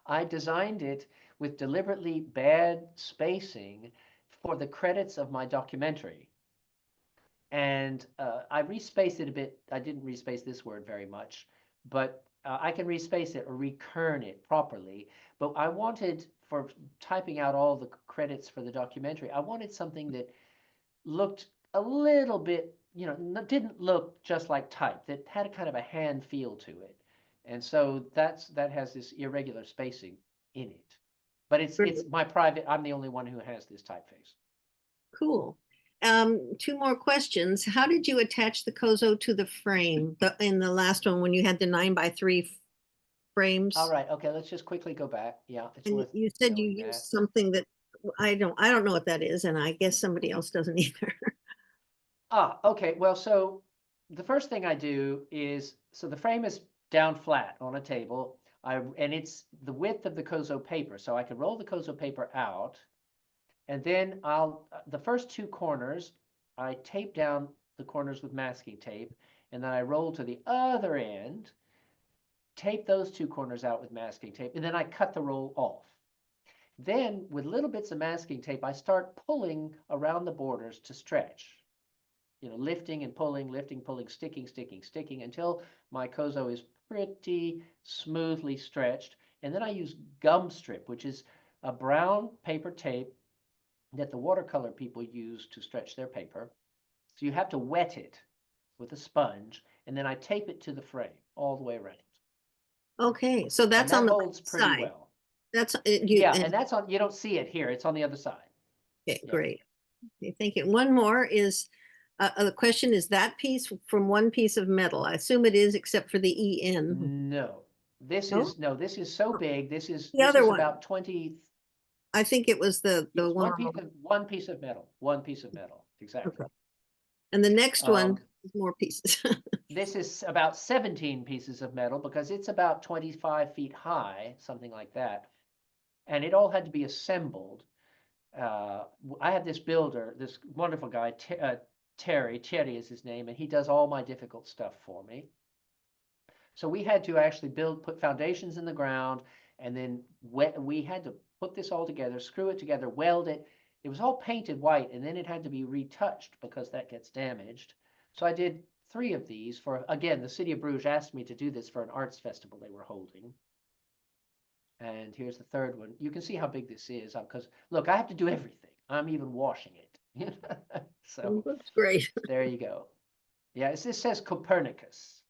I designed it with deliberately bad spacing for the credits of my documentary. And I respaced it a bit. I didn't respace this word very much, but I can respace it or rekern it properly. But I wanted, for typing out all the credits for the documentary, I wanted something that looked a little bit, didn't look just like type, that had a kind of a hand feel to it. And so that has this irregular spacing in it. But it's my private, I'm the only one who has this typeface. Cool. Two more questions. How did you attach the Kozo to the frame in the last one when you had the 9x3 frames? All right. Okay. Let's just quickly go back. Yeah. It's And worth you said you knowing used that. something that I don't know what that is, and I guess somebody else doesn't either. Okay. Well, so the first thing I do is, so the frame is down flat on a table. And it's the width of the Kozo paper. So I can roll the Kozo paper out, and then the first two corners, I tape down the corners with masking tape, and then I roll to the other end, tape those two corners out with masking tape, and then I cut the roll off. Then with little bits of masking tape, I start pulling around the borders to stretch. Lifting and pulling, lifting, pulling, sticking, sticking, sticking, until my Kozo is pretty smoothly stretched. And then I use gum strip, which is a brown paper tape that the watercolor people use to stretch their paper. So you have to wet it with a sponge, and then I tape it to the frame all the way around. Okay, so that's and on that the holds pretty side. well. That's Yeah, and that's on, you don't see it here, it's on the other side. okay, Yeah. great. Okay, thank you. One more is the question is that piece from one piece of metal. I assume it is, except for the EN. No, this No? is, no, this is so big. This is The other one. about 20. I think it was the Yes, one. one piece of metal. One piece of metal. Exactly. Okay. And the next one is more pieces. This is about 17 pieces of metal because it's about 25 feet high, something like that. And it all had to be assembled. I have this builder, this wonderful guy, Terry is his name, and he does all my difficult stuff for me. So we had to actually put foundations in the ground, and then we had to put this all together, screw it together, weld it. It was all painted white, and then it had to be retouched because that gets damaged. So I did 3 of these for, again, the city of Bruges asked me to do this for an arts festival they were holding. And here's the 3rd one. You can see how big this is because, look, I have to do everything. I'm even washing it. So That's great. there you go. Yeah, this says Copernicus.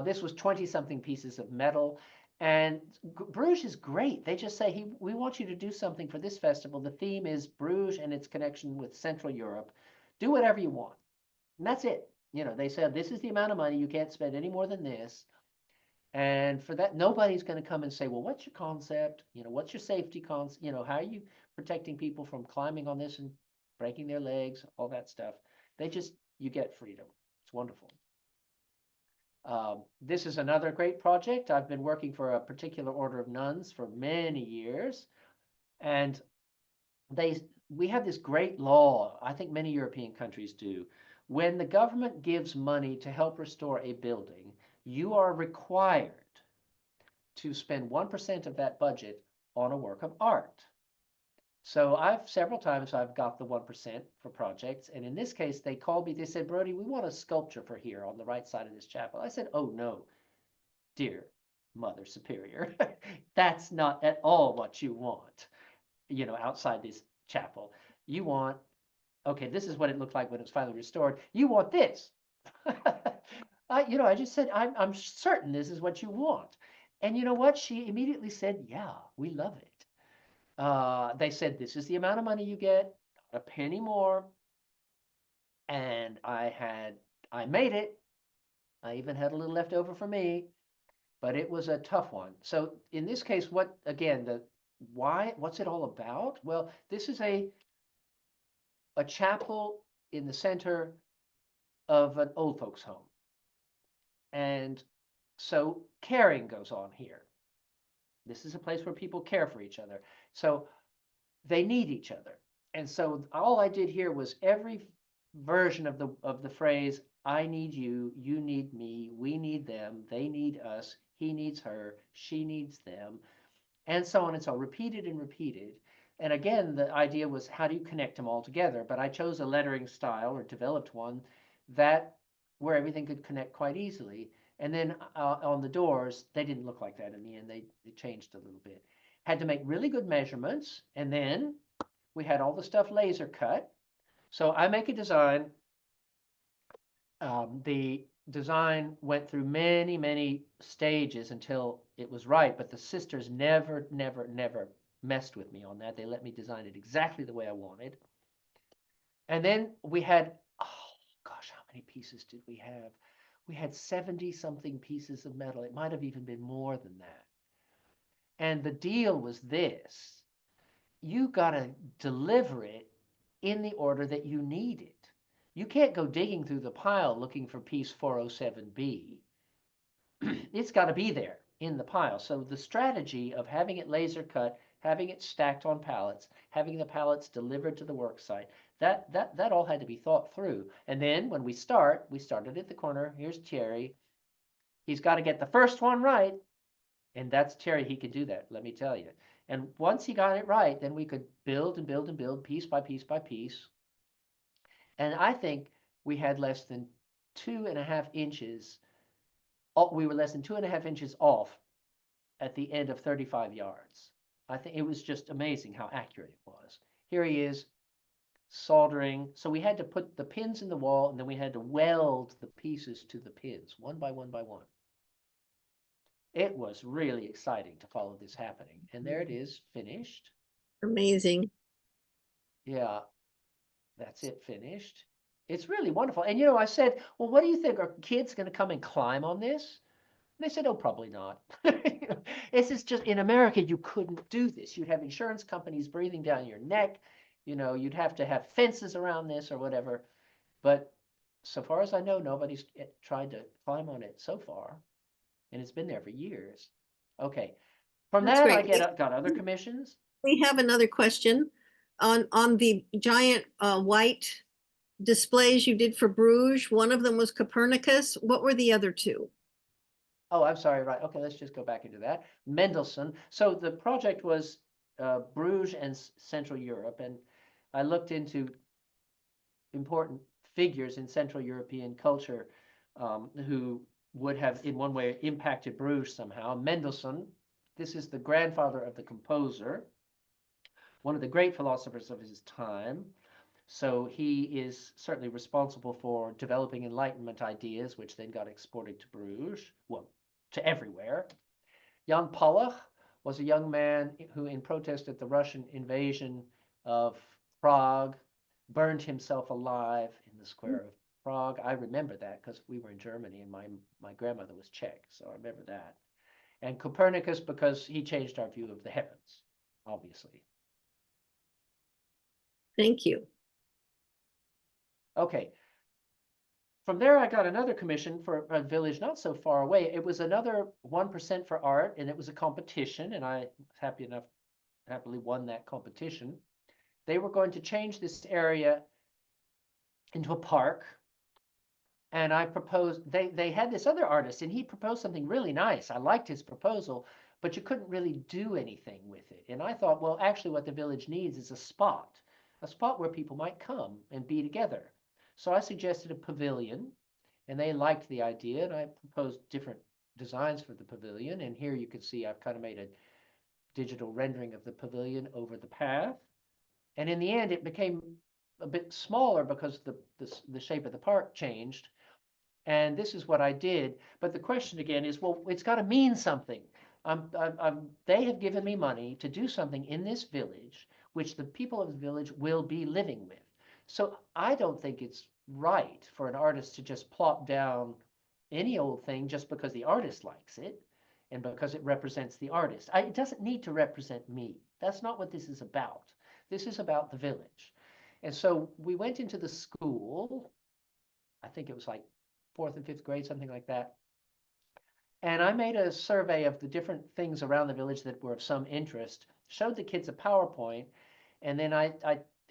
This was 20-something pieces of metal. And Bruges is great. They just say, we want you to do something for this festival. The theme is Bruges and its connection with Central Europe. Do whatever you want. And that's it. You know, they said, this is the amount of money. You can't spend any more than this. And for that, nobody's going to come and say, well, what's your concept? You know, what's your safety concept? You know, how are you protecting people from climbing on this and breaking their legs, all that stuff. You get freedom. It's wonderful. This is another great project. I've been working for a particular order of nuns for many years. And we have this great law, I think many European countries do. When the government gives money to help restore a building, you are required to spend 1% of that budget on a work of art. So several times I've got the 1% for projects. And in this case, they called me, they said, Brody, we want a sculpture for here on the right side of this chapel. I said, oh no, dear Mother Superior, that's not at all what you want, you know, outside this chapel. You want, okay, this is what it looked like when it was finally restored. You want this. I just said, I'm certain this is what you want. And you know what? She immediately said, yeah, we love it. They said, this is the amount of money you get, not a penny more. And I made it. I even had a little left over for me, but it was a tough one. So in this case, what's it all about? Well, this is a chapel in the center of an old folks home. And so caring goes on here. This is a place where people care for each other. So they need each other. And so all I did here was every version of the phrase, I need you, you need me, we need them, they need us, he needs her, she needs them, and so on and so on, repeated and repeated. And again, the idea was, how do you connect them all together? But I chose a lettering style, or developed one, where everything could connect quite easily. And then on the doors, they didn't look like that in the end. They changed a little bit. Had to make really good measurements, and then we had all the stuff laser cut. So I make a design. The design went through many, many stages until it was right, but the sisters never, never, never messed with me on that. They let me design it exactly the way I wanted. And then we had, oh gosh, how many pieces did we have? We had 70-something pieces of metal. It might have even been more than that. And the deal was this: you got to deliver it in the order that you need it. You can't go digging through the pile looking for piece 407B. It's got to be there in the pile. So the strategy of having it laser cut, having it stacked on pallets, having the pallets delivered to the work site, that all had to be thought through. And then when we started at the corner. Here's Terry. He's got to get the first one right. And that's Terry. He could do that, let me tell you. And once he got it right, then we could build and build and build piece by piece by piece. And I think we had less than 2.5 inches. We were less than 2.5 inches off at the end of 35 yards. I think it was just amazing how accurate it was. Here he is soldering. So we had to put the pins in the wall, and then we had to weld the pieces to the pins, one by one by one. It was really exciting to follow this happening. And there it is, finished. Amazing. Yeah, that's it, finished. It's really wonderful. And, you know, I said, well, what do you think? Are kids going to come and climb on this? And they said, oh, probably not. This is just, in America, you couldn't do this. You'd have insurance companies breathing down your neck. You know, you'd have to have fences around this or whatever. But so far as I know, nobody's tried to climb on it so far. And it's been there for years. Okay. From That's that, great. I got other commissions. We have another question on the giant white displays you did for Bruges. One of them was Copernicus. What were the other two? Oh, I'm sorry. Right. Okay, let's just go back into that. Mendelssohn. So the project was Bruges and Central Europe, and I looked into important figures in Central European culture who would have, in one way, impacted Bruges somehow. Mendelssohn, this is the grandfather of the composer, one of the great philosophers of his time. So he is certainly responsible for developing Enlightenment ideas, which then got exported to Bruges, well, to everywhere. Jan Palach was a young man who, in protest at the Russian invasion of Prague, burned himself alive in the square of Prague. I remember that because we were in Germany and my grandmother was Czech, so I remember that. And Copernicus because he changed our view of the heavens, obviously. Thank you. Okay. From there, I got another commission for a village not so far away. It was another 1% for art, and it was a competition, and I was happily won that competition. They were going to change this area into a park, and I proposed, they had this other artist, and he proposed something really nice. I liked his proposal, but you couldn't really do anything with it. And I thought, well, actually what the village needs is a spot where people might come and be together. So I suggested a pavilion, and they liked the idea, and I proposed different designs for the pavilion. And here you can see I've kind of made a digital rendering of the pavilion over the path. And in the end, it became a bit smaller because the shape of the park changed. And this is what I did. But the question again is, well, it's got to mean something. They have given me money to do something in this village, which the people of the village will be living with. So I don't think it's right for an artist to just plop down any old thing just because the artist likes it and because it represents the artist. It doesn't need to represent me. That's not what this is about. This is about the village. And so we went into the school. I think it was like 4th and 5th grade, something like that. And I made a survey of the different things around the village that were of some interest, showed the kids a PowerPoint, and then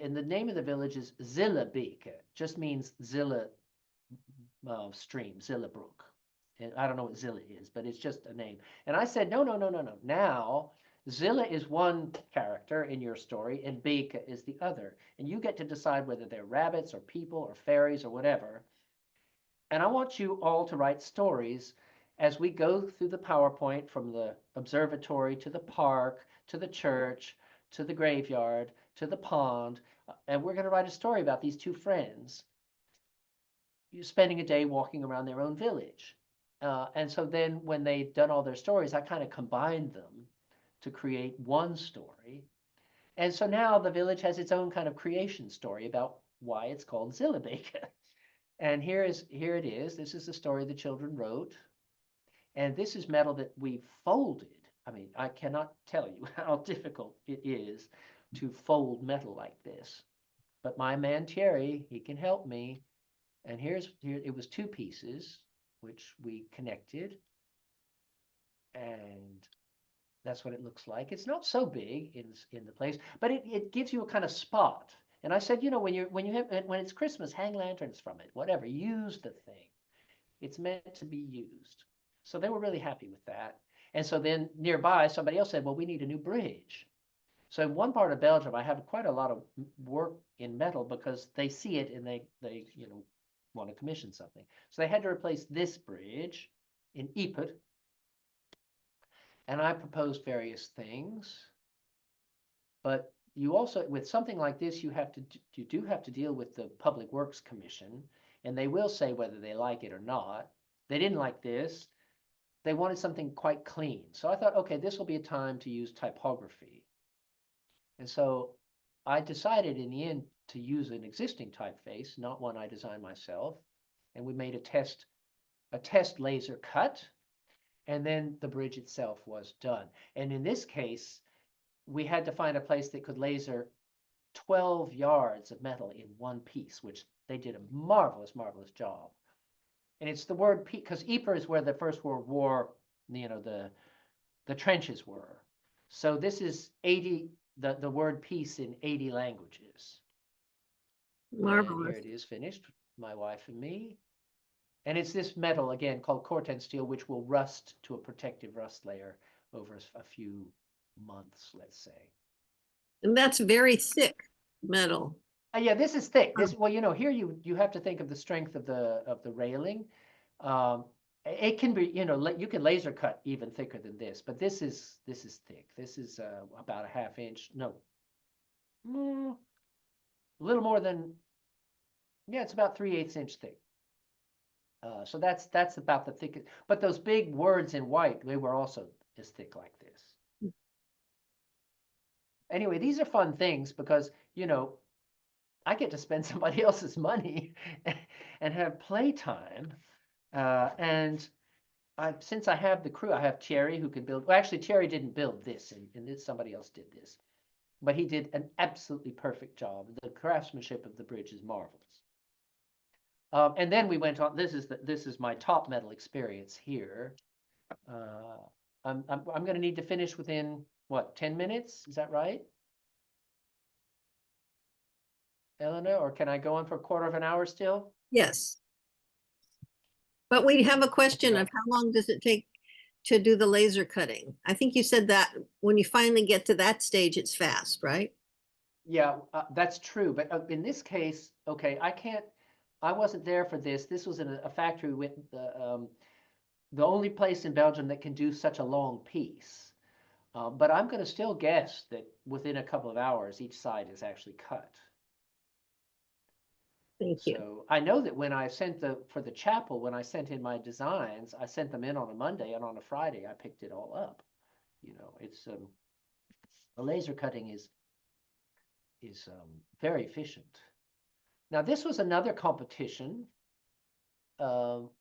and the name of the village is Zillebeek, just means Zille stream, Zillebrook. And I don't know what Zille is, but it's just a name. And I said, no. Now, Zille is one character in your story, and Beek is the other. And you get to decide whether they're rabbits or people or fairies or whatever. And I want you all to write stories as we go through the PowerPoint from the observatory to the park, to the church, to the graveyard, to the pond. And we're going to write a story about these two friends spending a day walking around their own village. And so then when they've done all their stories, I kind of combined them to create one story. And so now the village has its own kind of creation story about why it's called Zillebeek. And here it is. This is the story the children wrote. And this is metal that we folded. I mean, I cannot tell you how difficult it is to fold metal like this. But my man Thierry, he can help me. And here it was 2 pieces, which we connected. And that's what it looks like. It's not so big in the place, but it gives you a kind of spot. And I said, when it's Christmas, hang lanterns from it, whatever, use the thing. It's meant to be used. So they were really happy with that. And so then nearby, somebody else said, well, we need a new bridge. So in one part of Belgium, I have quite a lot of work in metal because they see it and they want to commission something. So they had to replace this bridge in Ypres. And I proposed various things. But you also, with something like this, you do have to deal with the Public Works Commission, and they will say whether they like it or not. They didn't like this. They wanted something quite clean. So I thought, okay, this will be a time to use typography. And so I decided in the end to use an existing typeface, not one I designed myself. And we made a test laser cut, and then the bridge itself was done. And in this case, we had to find a place that could laser 12 yards of metal in one piece, which they did a marvelous, marvelous job. And it's the word because Ypres is where the First World War, the trenches were. So this is 80 the word peace in 80 languages. And here Marvelous. it is finished, my wife and me. And it's this metal, again, called corten steel, which will rust to a protective rust layer over a few months, let's say. And that's very thick metal. Yeah, this is thick. Oh. Well, here you have to think of the strength of the railing. It can be, you can laser cut even thicker than this, but this is thick. This is about a half inch. No, a little more than, yeah, it's about 3/8 inch thick. So that's about the thickest. But those big words in white, they were also as thick like this. Anyway, these are fun things because, I get to spend somebody else's money and have playtime. And since I have the crew, I have Thierry who can build. Well, actually, Thierry didn't build this, and somebody else did this. But he did an absolutely perfect job. The craftsmanship of the bridge is marvelous. And then we went on. This is my top metal experience here. I'm going to need to finish within what, 10 minutes? Is that right, Eleanor? Or can I go on for a quarter of an hour still? Yes. But we have a question of how long does it take to do the laser cutting? I think you said that when you finally get to that stage, it's fast, right? Yeah, that's true. But in this case, okay, I wasn't there for this. This was in a factory with the only place in Belgium that can do such a long piece. But I'm going to still guess that within a couple of hours, each side is actually cut. Thank you. So I know that when I for the chapel, when I sent in my designs, I sent them in on a Monday, and on a Friday, I picked it all up. It's the laser cutting is very efficient. Now, this was another competition,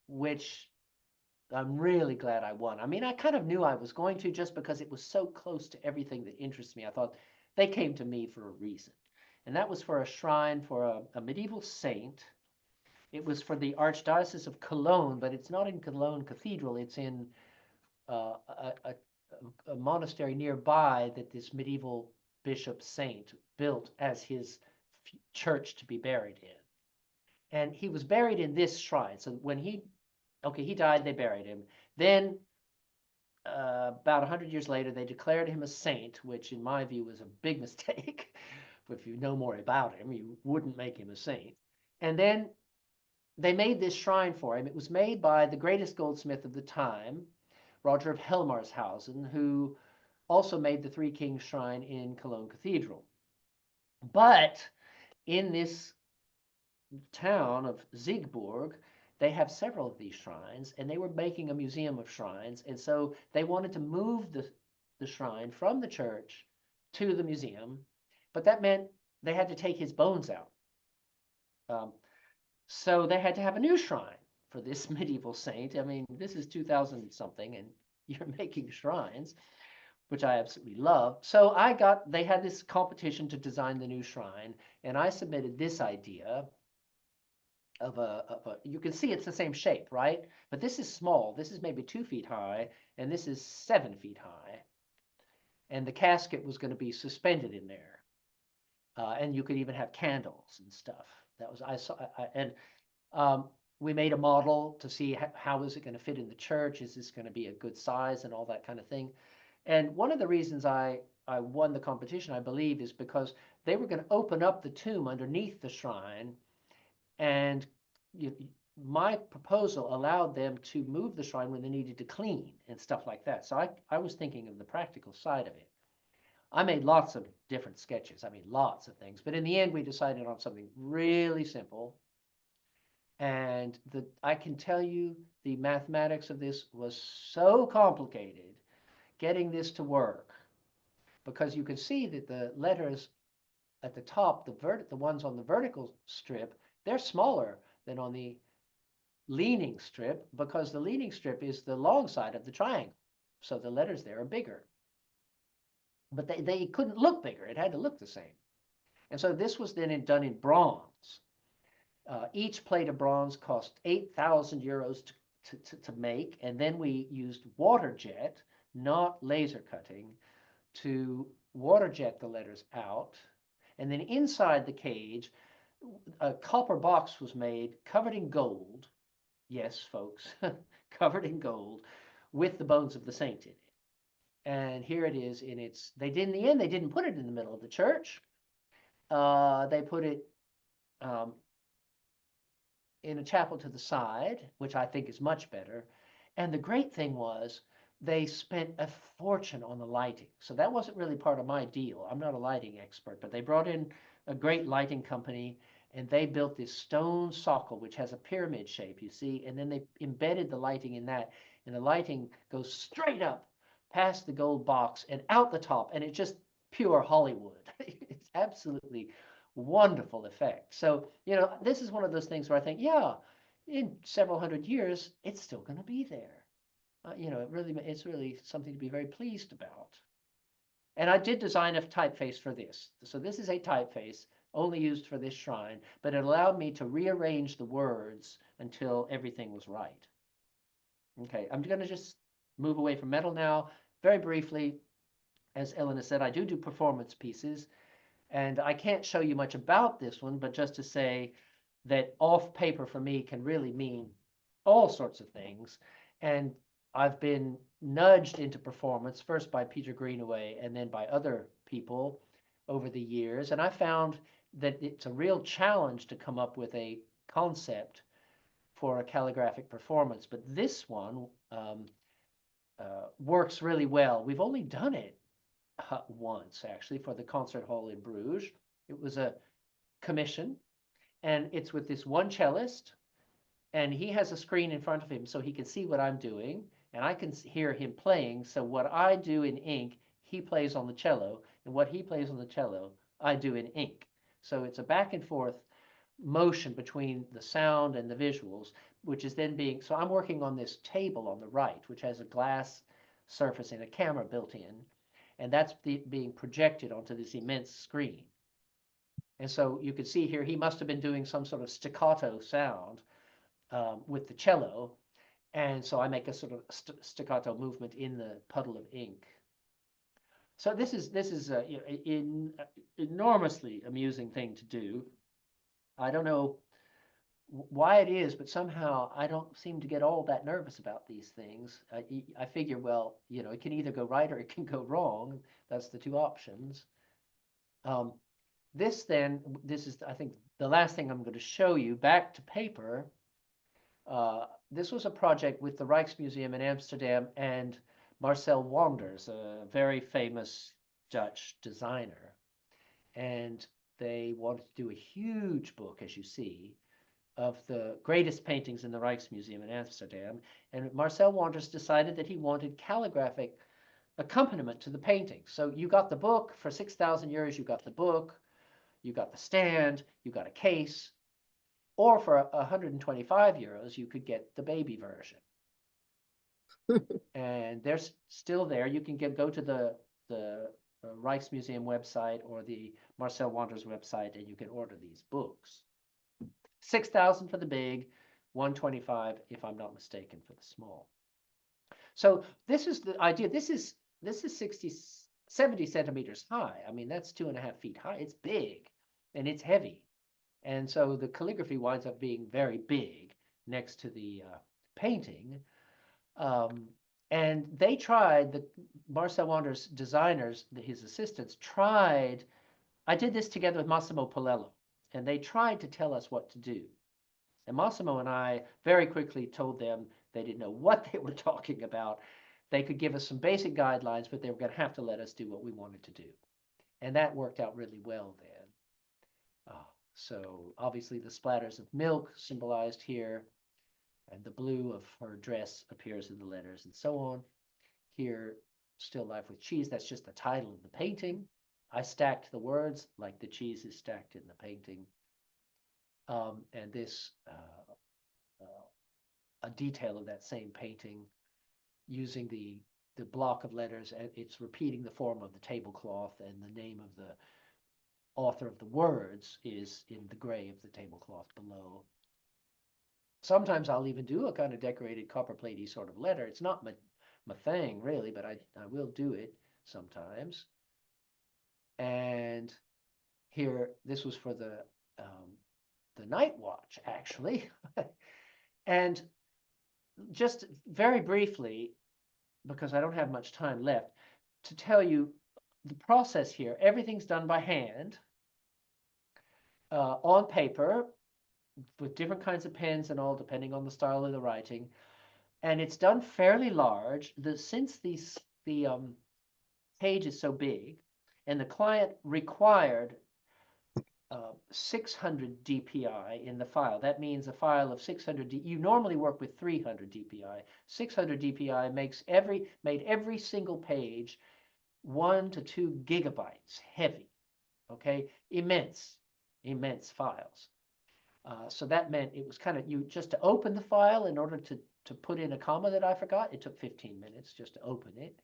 which I'm really glad I won. I mean, I kind of knew I was going to just because it was so close to everything that interests me. I thought they came to me for a reason. And that was for a shrine for a medieval saint. It was for the Archdiocese of Cologne, but it's not in Cologne Cathedral. It's in a monastery nearby that this medieval bishop saint built as his church to be buried in. And he was buried in this shrine. So when he died, they buried him. Then about 100 years later, they declared him a saint, which in my view was a big mistake. But if you know more about him, you wouldn't make him a saint. And then they made this shrine for him. It was made by the greatest goldsmith of the time, Roger of Helmarshausen, who also made the Three Kings shrine in Cologne Cathedral. But in this town of Siegburg, they have several of these shrines, and they were making a museum of shrines. And so they wanted to move the shrine from the church to the museum, but that meant they had to take his bones out. So they had to have a new shrine for this medieval saint. I mean, this is 2000 something, and you're making shrines, which I absolutely love. So they had this competition to design the new shrine, and I submitted this idea of you can see it's the same shape, right? But this is small. This is maybe 2 feet high, and this is 7 feet high. And the casket was going to be suspended in there. And you could even have candles and stuff. We made a model to see how is it going to fit in the church? Is this going to be a good size and all that kind of thing? And one of the reasons I won the competition, I believe, is because they were going to open up the tomb underneath the shrine, and my proposal allowed them to move the shrine when they needed to clean and stuff like that. So I was thinking of the practical side of it. I made lots of different sketches. I mean, lots of things. But in the end, we decided on something really simple. And I can tell you the mathematics of this was so complicated, getting this to work, because you can see that the letters at the top, the ones on the vertical strip, they're smaller than on the leaning strip, because the leaning strip is the long side of the triangle. So the letters there are bigger. But they couldn't look bigger. It had to look the same. And so this was then done in bronze. Each plate of bronze cost 8,000 euros to make. And then we used water jet, not laser cutting, to water jet the letters out. And then inside the cage, a copper box was made covered in gold. Yes, folks, covered in gold with the bones of the saint in it. And here it is in its, in the end, they didn't put it in the middle of the church. They put it in a chapel to the side, which I think is much better. And the great thing was they spent a fortune on the lighting. So that wasn't really part of my deal. I'm not a lighting expert, but they brought in a great lighting company and they built this stone socle, which has a pyramid shape, you see, and then they embedded the lighting in that. And the lighting goes straight up past the gold box and out the top. And it's just pure Hollywood. It's absolutely wonderful effect. So, this is one of those things where I think, yeah, in several hundred years, it's still going to be there. It's really something to be very pleased about. And I did design a typeface for this. So this is a typeface only used for this shrine, but it allowed me to rearrange the words until everything was right. Okay, I'm going to just move away from metal now. Very briefly, as Ellen has said, I do performance pieces. And I can't show you much about this one, but just to say that off paper for me can really mean all sorts of things. And I've been nudged into performance, first by Peter Greenaway and then by other people over the years. And I found that it's a real challenge to come up with a concept for a calligraphic performance. But this one works really well. We've only done it once, actually, for the concert hall in Bruges. It was a commission, and it's with this one cellist, and he has a screen in front of him so he can see what I'm doing, and I can hear him playing. So what I do in ink, he plays on the cello, and what he plays on the cello, I do in ink. So it's a back and forth motion between the sound and the visuals, which is then being, so I'm working on this table on the right, which has a glass surface and a camera built in, and that's being projected onto this immense screen. And so you can see here, he must have been doing some sort of staccato sound with the cello. And so I make a sort of staccato movement in the puddle of ink. So this is an enormously amusing thing to do. I don't know why it is, but somehow I don't seem to get all that nervous about these things. I figure, well, it can either go right or it can go wrong. That's the two options. This is, I think, the last thing I'm going to show you. Back to paper. This was a project with the Rijksmuseum in Amsterdam and Marcel Wanders, a very famous Dutch designer. And they wanted to do a huge book, as you see, of the greatest paintings in the Rijksmuseum in Amsterdam. And Marcel Wanders decided that he wanted calligraphic accompaniment to the painting. So you got the book for 6,000 euros, you got the book, you got the stand, you got a case, or for 125 euros, you could get the baby version. And they're still there. You can go to the Rijksmuseum website or the Marcel Wanders website, and you can order these books. 6,000 for the big, 125, if I'm not mistaken, for the small. So this is the idea. This is 70 centimeters high. I mean, that's 2.5 feet high. It's big and it's heavy. And so the calligraphy winds up being very big next to the painting. And they tried, the Marcel Wanders designers, his assistants, tried, I did this together with Massimo Polello, and they tried to tell us what to do. And Massimo and I very quickly told them they didn't know what they were talking about. They could give us some basic guidelines, but they were going to have to let us do what we wanted to do. And that worked out really well then. So obviously the splatters of milk symbolized here, and the blue of her dress appears in the letters and so on. Here, Still Life with Cheese, that's just the title of the painting. I stacked the words like the cheese is stacked in the painting. And this, a detail of that same painting using the block of letters, and it's repeating the form of the tablecloth, and the name of the author of the words is in the gray of the tablecloth below. Sometimes I'll even do a kind of decorated copperplate-y sort of letter. It's not my thing, really, but I will do it sometimes. And here, this was for the night watch, actually. And just very briefly, because I don't have much time left, to tell you the process here, everything's done by hand, on paper, with different kinds of pens and all, depending on the style of the writing. And it's done fairly large. Since the page is so big, and the client required 600 dpi in the file. That means a file of 600 you normally work with 300 dpi. 600 dpi made every single page 1 to 2 gigabytes heavy. Okay, immense files. So that meant it was kind of, just to open the file in order to put in a comma that I forgot, it took 15 minutes just to open it.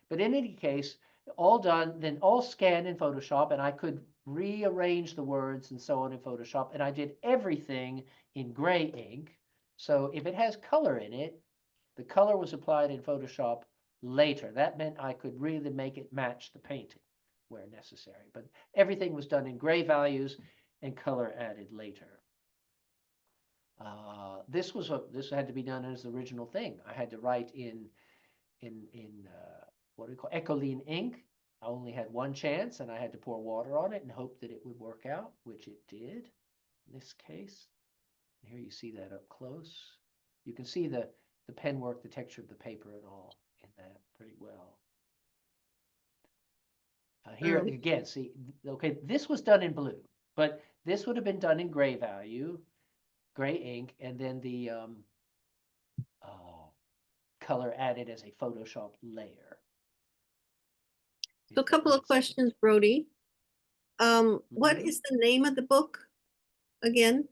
But in any case, all done, then all scanned in Photoshop, and I could rearrange the words and so on in Photoshop, and I did everything in gray ink. So if it has color in it, the color was applied in Photoshop later. That meant I could really make it match the painting where necessary. But everything was done in gray values and color added later. This had to be done as the original thing. I had to write in what do we call Ecoline ink. I only had one chance, and I had to pour water on it and hope that it would work out, which it did in this case. Here you see that up close. You can see the pen work, the texture of the paper and all in that pretty well. Here again, see, okay, this was done in blue, but this would have been done in gray value, gray ink, and then the color added as a Photoshop layer. So a couple of questions, Brody. What is the name of the book again?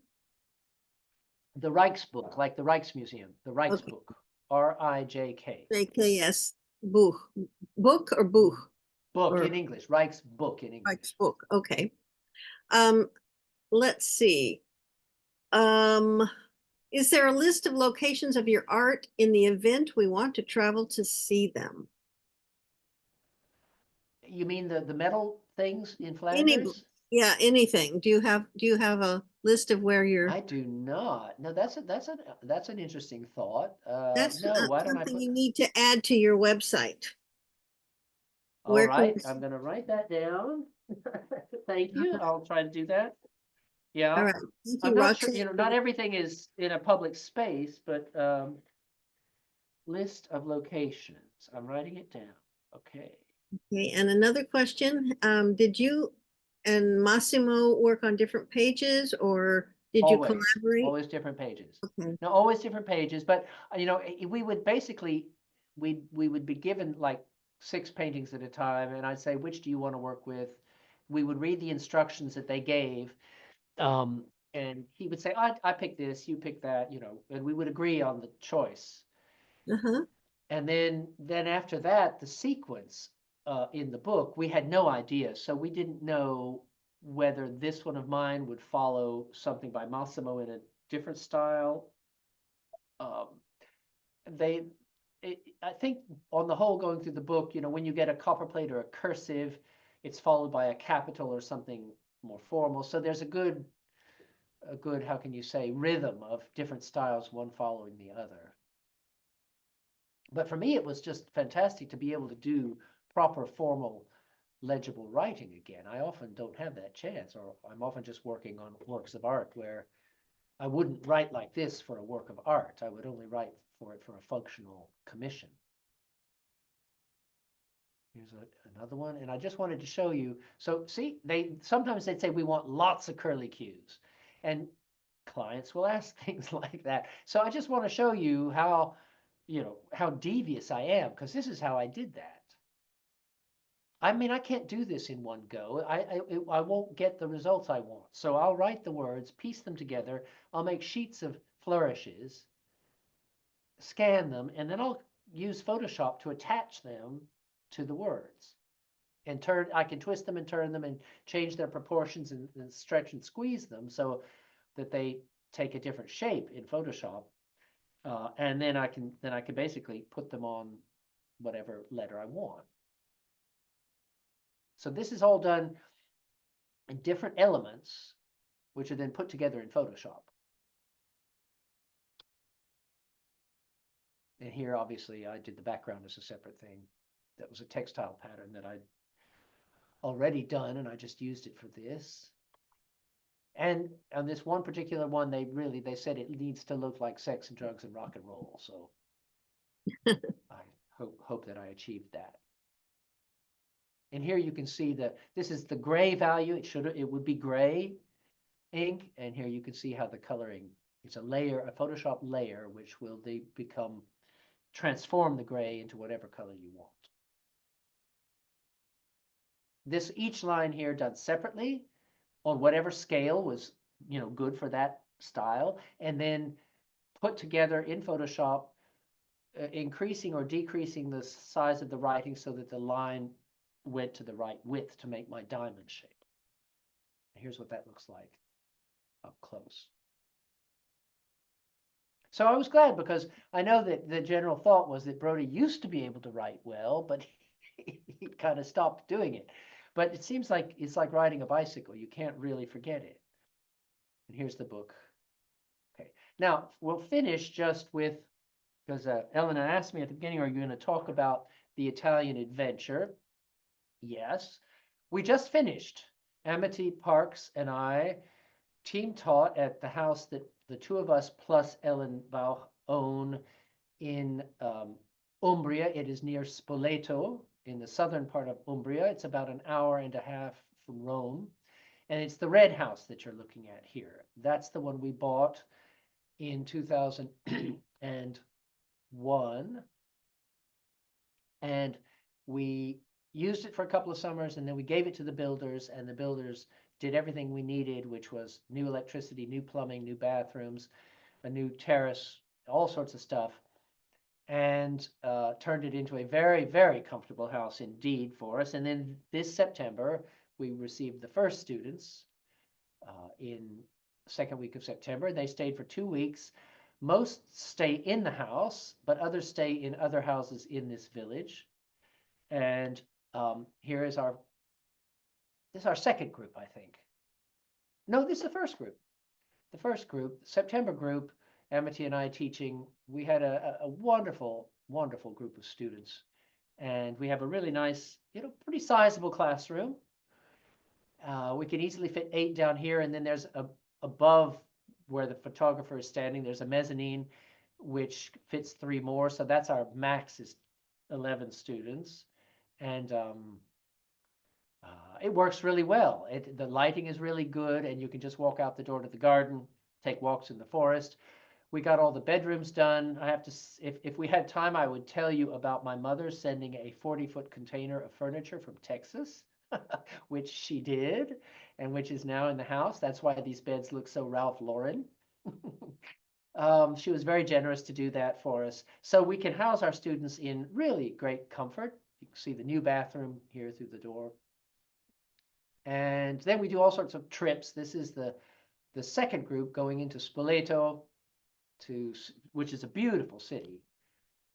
The Rijksboek, like the Rijksmuseum, the Rijksboek, R-I-J-K. J-K-S, Buch. Book or Buch? Book in English, Rijksboek in English. Rijksboek, okay. Let's see. Is there a list of locations of your art in the event we want to travel to see them? You mean the metal things in Flanders? Yeah, anything. Do you have a list of where you're? I do not. No, that's an interesting thought. That's no, why don't I something put? you need to add to your website. All right, I'm going to write that down. Thank you. I'll try to do that. Yeah. All right. Thank you, I'm not Roxanne. sure, not everything is in a public space, but list of locations. I'm writing it down. Okay. Okay, and another question, did you and Massimo work on different pages, or did you collaborate? Always different pages. Okay. No, always different pages, but we would basically, we would be given like 6 paintings at a time, and I'd say, which do you want to work with? We would read the instructions that they gave, and he would say, I pick this, you pick that, and we would agree on the choice. Uh-huh. And then after that, the sequence in the book, we had no idea. So we didn't know whether this one of mine would follow something by Massimo in a different style. I think on the whole, going through the book, when you get a copperplate or a cursive, it's followed by a capital or something more formal. So there's a good, how can you say, rhythm of different styles, one following the other. But for me, it was just fantastic to be able to do proper, formal, legible writing again. I often don't have that chance, or I'm often just working on works of art where I wouldn't write like this for a work of art. I would only write for it for a functional commission. Here's another one, and I just wanted to show you. So see, sometimes they'd say we want lots of curly cues, and clients will ask things like that. So I just want to show you how devious I am, because this is how I did that. I mean, I can't do this in one go. I won't get the results I want. So I'll write the words, piece them together. I'll make sheets of flourishes, scan them, and then I'll use Photoshop to attach them to the words. And I can twist them and turn them and change their proportions and stretch and squeeze them so that they take a different shape in Photoshop. And then I can basically put them on whatever letter I want. So this is all done in different elements, which are then put together in Photoshop. And here, obviously, I did the background as a separate thing. That was a textile pattern that I'd already done, and I just used it for this. And on this one particular one, they said it needs to look like sex and drugs and rock and roll. So I hope that I achieved that. And here you can see this is the gray value. It would be gray ink, and here you can see how the coloring, it's a layer, a Photoshop layer, which will transform the gray into whatever color you want. Each line here done separately on whatever scale was, good for that style, and then put together in Photoshop, increasing or decreasing the size of the writing so that the line went to the right width to make my diamond shape. Here's what that looks like up close. So I was glad, because I know that the general thought was that Brody used to be able to write well, but he kind of stopped doing it. But it seems like it's like riding a bicycle. You can't really forget it. And here's the book. Okay. Now, we'll finish just with, because Elena asked me at the beginning, are you going to talk about the Italian adventure? Yes. We just finished. Amity Parks and I team taught at the house that the two of us plus Ellen Bauch own in Umbria. It is near Spoleto in the southern part of Umbria. It's about an hour and a half from Rome. And it's the red house that you're looking at here. That's the one we bought in 2001. And we used it for a couple of summers, and then we gave it to the builders, and the builders did everything we needed, which was new electricity, new plumbing, new bathrooms, a new terrace, all sorts of stuff, and turned it into a very, very comfortable house indeed for us. And then this September, we received the first students in the second week of September. They stayed for 2 weeks. Most stay in the house, but others stay in other houses in this village. And here is our second group, I think. No, this is the first group. The first group, September group, Amity and I teaching. We had a wonderful, wonderful group of students. And we have a really nice, pretty sizable classroom. We can easily fit 8 down here. And then there's above where the photographer is standing, there's a mezzanine, which fits 3 more. So that's our max is 11 students. And it works really well. The lighting is really good, and you can just walk out the door to the garden, take walks in the forest. We got all the bedrooms done. I have to, if we had time, I would tell you about my mother sending a 40-foot container of furniture from Texas, which she did, and which is now in the house. That's why these beds look so Ralph Lauren. She was very generous to do that for us. So we can house our students in really great comfort. You can see the new bathroom here through the door. And then we do all sorts of trips. This is the second group going into Spoleto, which is a beautiful city.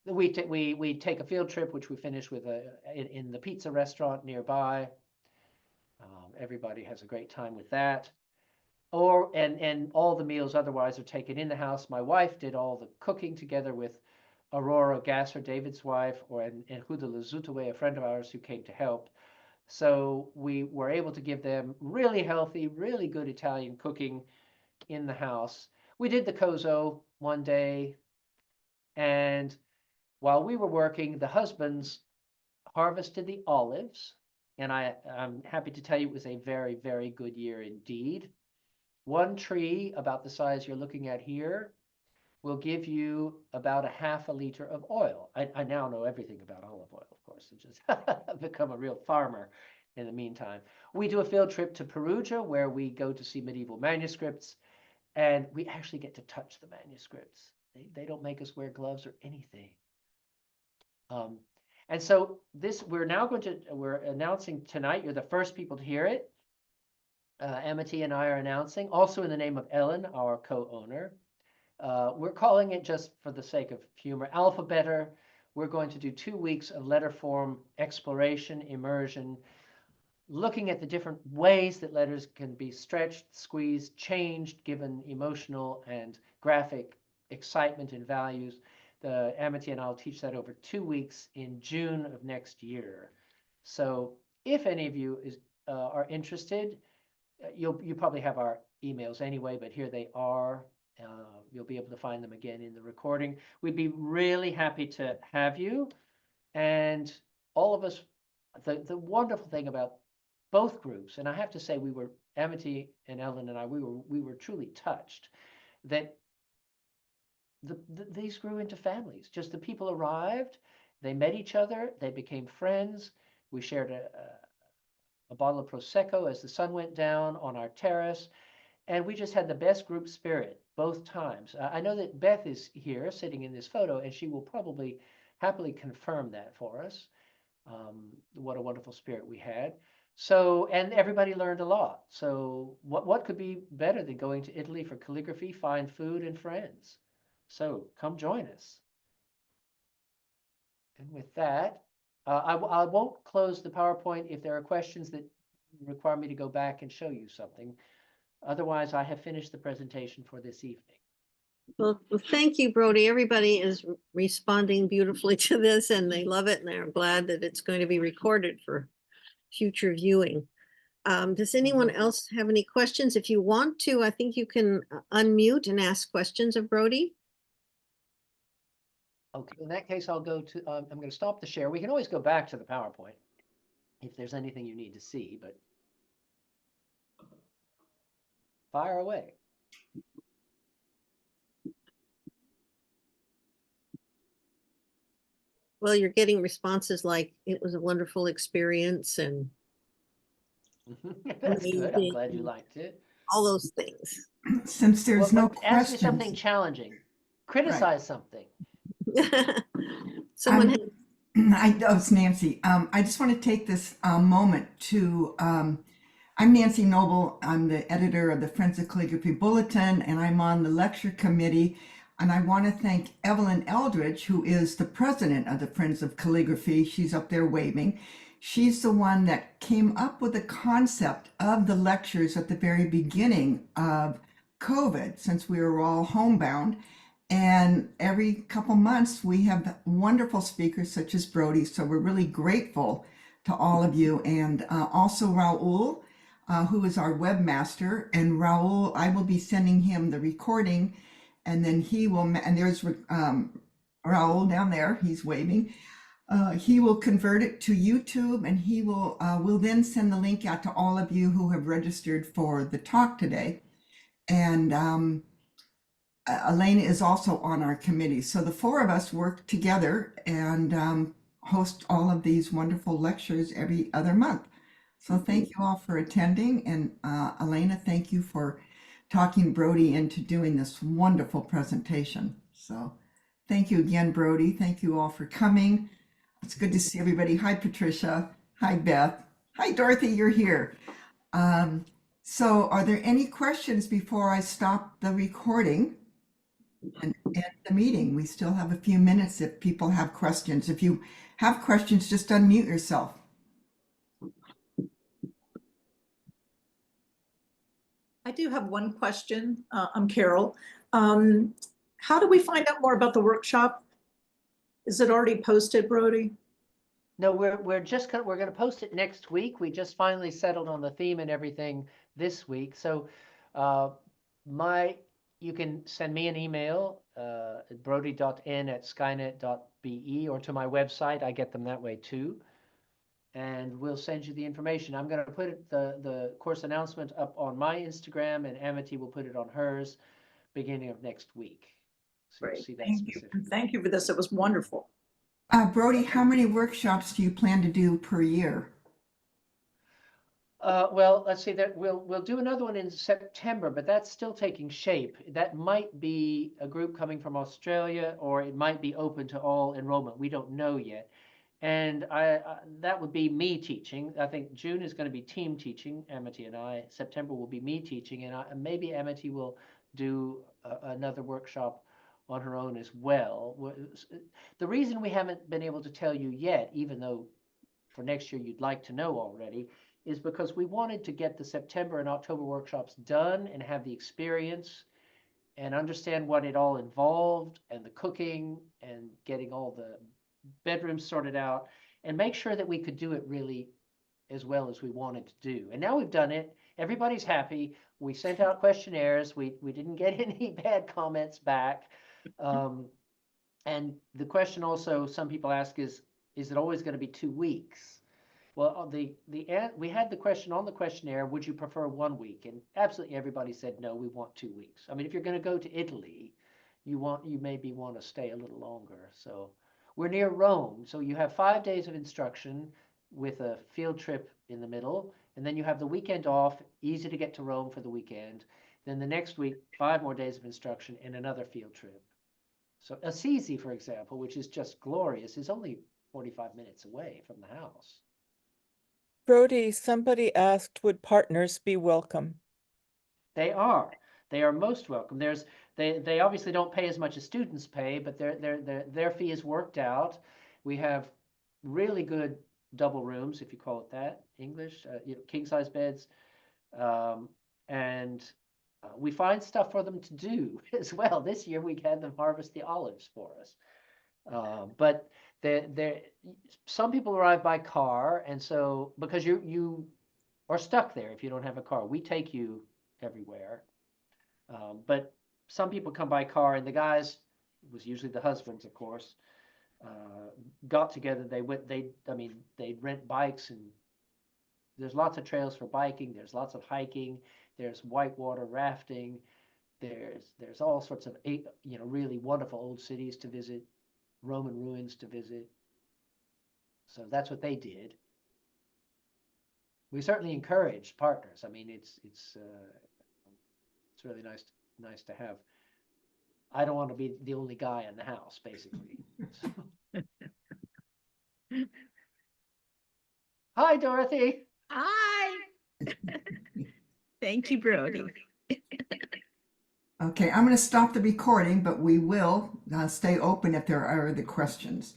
We take a field trip, which we finish with in the pizza restaurant nearby. Everybody has a great time with that. And all the meals otherwise are taken in the house. My wife did all the cooking together with Aurora Gasser, David's wife, and Huda Lazutaway, a friend of ours who came to help. So we were able to give them really healthy, really good Italian cooking in the house. We did the Kozo one day, and while we were working, the husbands harvested the olives, and I'm happy to tell you it was a very, very good year indeed. One tree about the size you're looking at here will give you about a half a liter of oil. I now know everything about olive oil, of course. I just become a real farmer in the meantime. We do a field trip to Perugia where we go to see medieval manuscripts, and we actually get to touch the manuscripts. They don't make us wear gloves or anything. And so we're announcing tonight. You're the first people to hear it. Amity and I are announcing, also in the name of Ellen, our co-owner. We're calling it, just for the sake of humor, Alphabetter. We're going to do 2 weeks of letter form exploration, immersion, looking at the different ways that letters can be stretched, squeezed, changed, given emotional and graphic excitement and values. The Amity and I'll teach that over 2 weeks in June of next year. So if any of you are interested, you probably have our emails anyway, but here they are. You'll be able to find them again in the recording. We'd be really happy to have you. And all of us, the wonderful thing about both groups, and I have to say Amity and Ellen and I, we were truly touched that these grew into families. Just the people arrived, they met each other, they became friends. We shared a bottle of Prosecco as the sun went down on our terrace, and we just had the best group spirit both times. I know that Beth is here sitting in this photo, and she will probably happily confirm that for us. What a wonderful spirit we had. So, and everybody learned a lot. So what could be better than going to Italy for calligraphy, find food and friends? So come join us. And with that, I won't close the PowerPoint if there are questions that require me to go back and show you something. Otherwise, I have finished the presentation for this evening. Well, thank you, Brody. Everybody is responding beautifully to this and they love it and they're glad that it's going to be recorded for future viewing. Does anyone else have any questions? If you want to, I think you can unmute and ask questions of Brody. Okay, in that case, I'll go to, I'm going to stop the share. We can always go back to the PowerPoint if there's anything you need to see, but fire away. Well, you're getting responses like it was a wonderful experience and That's good. I'm amazing, glad you liked it. all those things. Since there's Well, no but ask me something questions, challenging. Criticize something. Someone had it's Nancy. I just want to take this moment to, I'm Nancy Noble. I'm the editor of the Friends of Calligraphy Bulletin, and I'm on the lecture committee. And I want to thank Evelyn Eldridge, who is the president of the Friends of Calligraphy. She's up there waving. She's the one that came up with the concept of the lectures at the very beginning of COVID, since we were all homebound. And every couple months, we have wonderful speakers such as Brody. So we're really grateful to all of you. And also Raul, who is our webmaster. And Raul, I will be sending him the recording. And then he will, and there's Raul down there, he's waving. He will convert it to YouTube, and he will then send the link out to all of you who have registered for the talk today. And Elena is also on our committee. So the four of us work together and host all of these wonderful lectures every other month. So thank you all for attending. And Elena, thank you for talking Brody into doing this wonderful presentation. So thank you again, Brody. Thank you all for coming. It's good to see everybody. Hi, Patricia. Hi, Beth. Hi, Dorothy, you're here. So are there any questions before I stop the recording and end the meeting? We still have a few minutes if people have questions. If you have questions, just unmute yourself. I do have one question. I'm Carol. How do we find out more about the workshop? Is it already posted, Brody? No, we're going to post it next week. We just finally settled on the theme and everything this week. So you can send me an email at brody.n@skynet.be or to my website. I get them that way too. And we'll send you the information. I'm going to put the course announcement up on my Instagram, and Amity will put it on hers beginning of next week. So you'll see that specifically. Thank you for this. It was wonderful. Brody, how many workshops do you plan to do per year? Well, let's see that we'll do another one in September, but that's still taking shape. That might be a group coming from Australia, or it might be open to all enrollment. We don't know yet. And that would be me teaching. I think June is going to be team teaching, Amity and I. September will be me teaching, and maybe Amity will do another workshop on her own as well. The reason we haven't been able to tell you yet, even though for next year you'd like to know already, is because we wanted to get the September and October workshops done and have the experience and understand what it all involved and the cooking and getting all the bedrooms sorted out and make sure that we could do it really as well as we wanted to do. And now we've done it. Everybody's happy. We sent out questionnaires. We didn't get any bad comments back. And the question also some people ask is it always going to be 2 weeks? Well, we had the question on the questionnaire, would you prefer 1 week? And absolutely everybody said, no, we want 2 weeks. I mean, if you're going to go to Italy, you maybe want to stay a little longer. So we're near Rome. So you have 5 days of instruction with a field trip in the middle. And then you have the weekend off, easy to get to Rome for the weekend. Then the next week, 5 more days of instruction and another field trip. So Assisi, for example, which is just glorious, is only 45 minutes away from the house. Brody, somebody asked, would partners be welcome? They are. They are most welcome. They obviously don't pay as much as students pay, but their fee is worked out. We have really good double rooms, if you call it that, English, king size beds, and we find stuff for them to do as well. This year we had them harvest the olives for us, but some people arrive by car, and so because you are stuck there if you don't have a car, we take you everywhere. But some people come by car, and the guys, it was usually the husbands, of course, got together. They'd rent bikes, and there's lots of trails for biking. There's lots of hiking. There's whitewater rafting. There's all sorts of really wonderful old cities to visit, Roman ruins to visit. So that's what they did. We certainly encourage partners. I mean, it's really nice to have. I don't want to be the only guy in the house, basically. Hi, Dorothy. Hi. Thank you, Brody. Okay, I'm going to stop the recording, but we will stay open if there are other questions.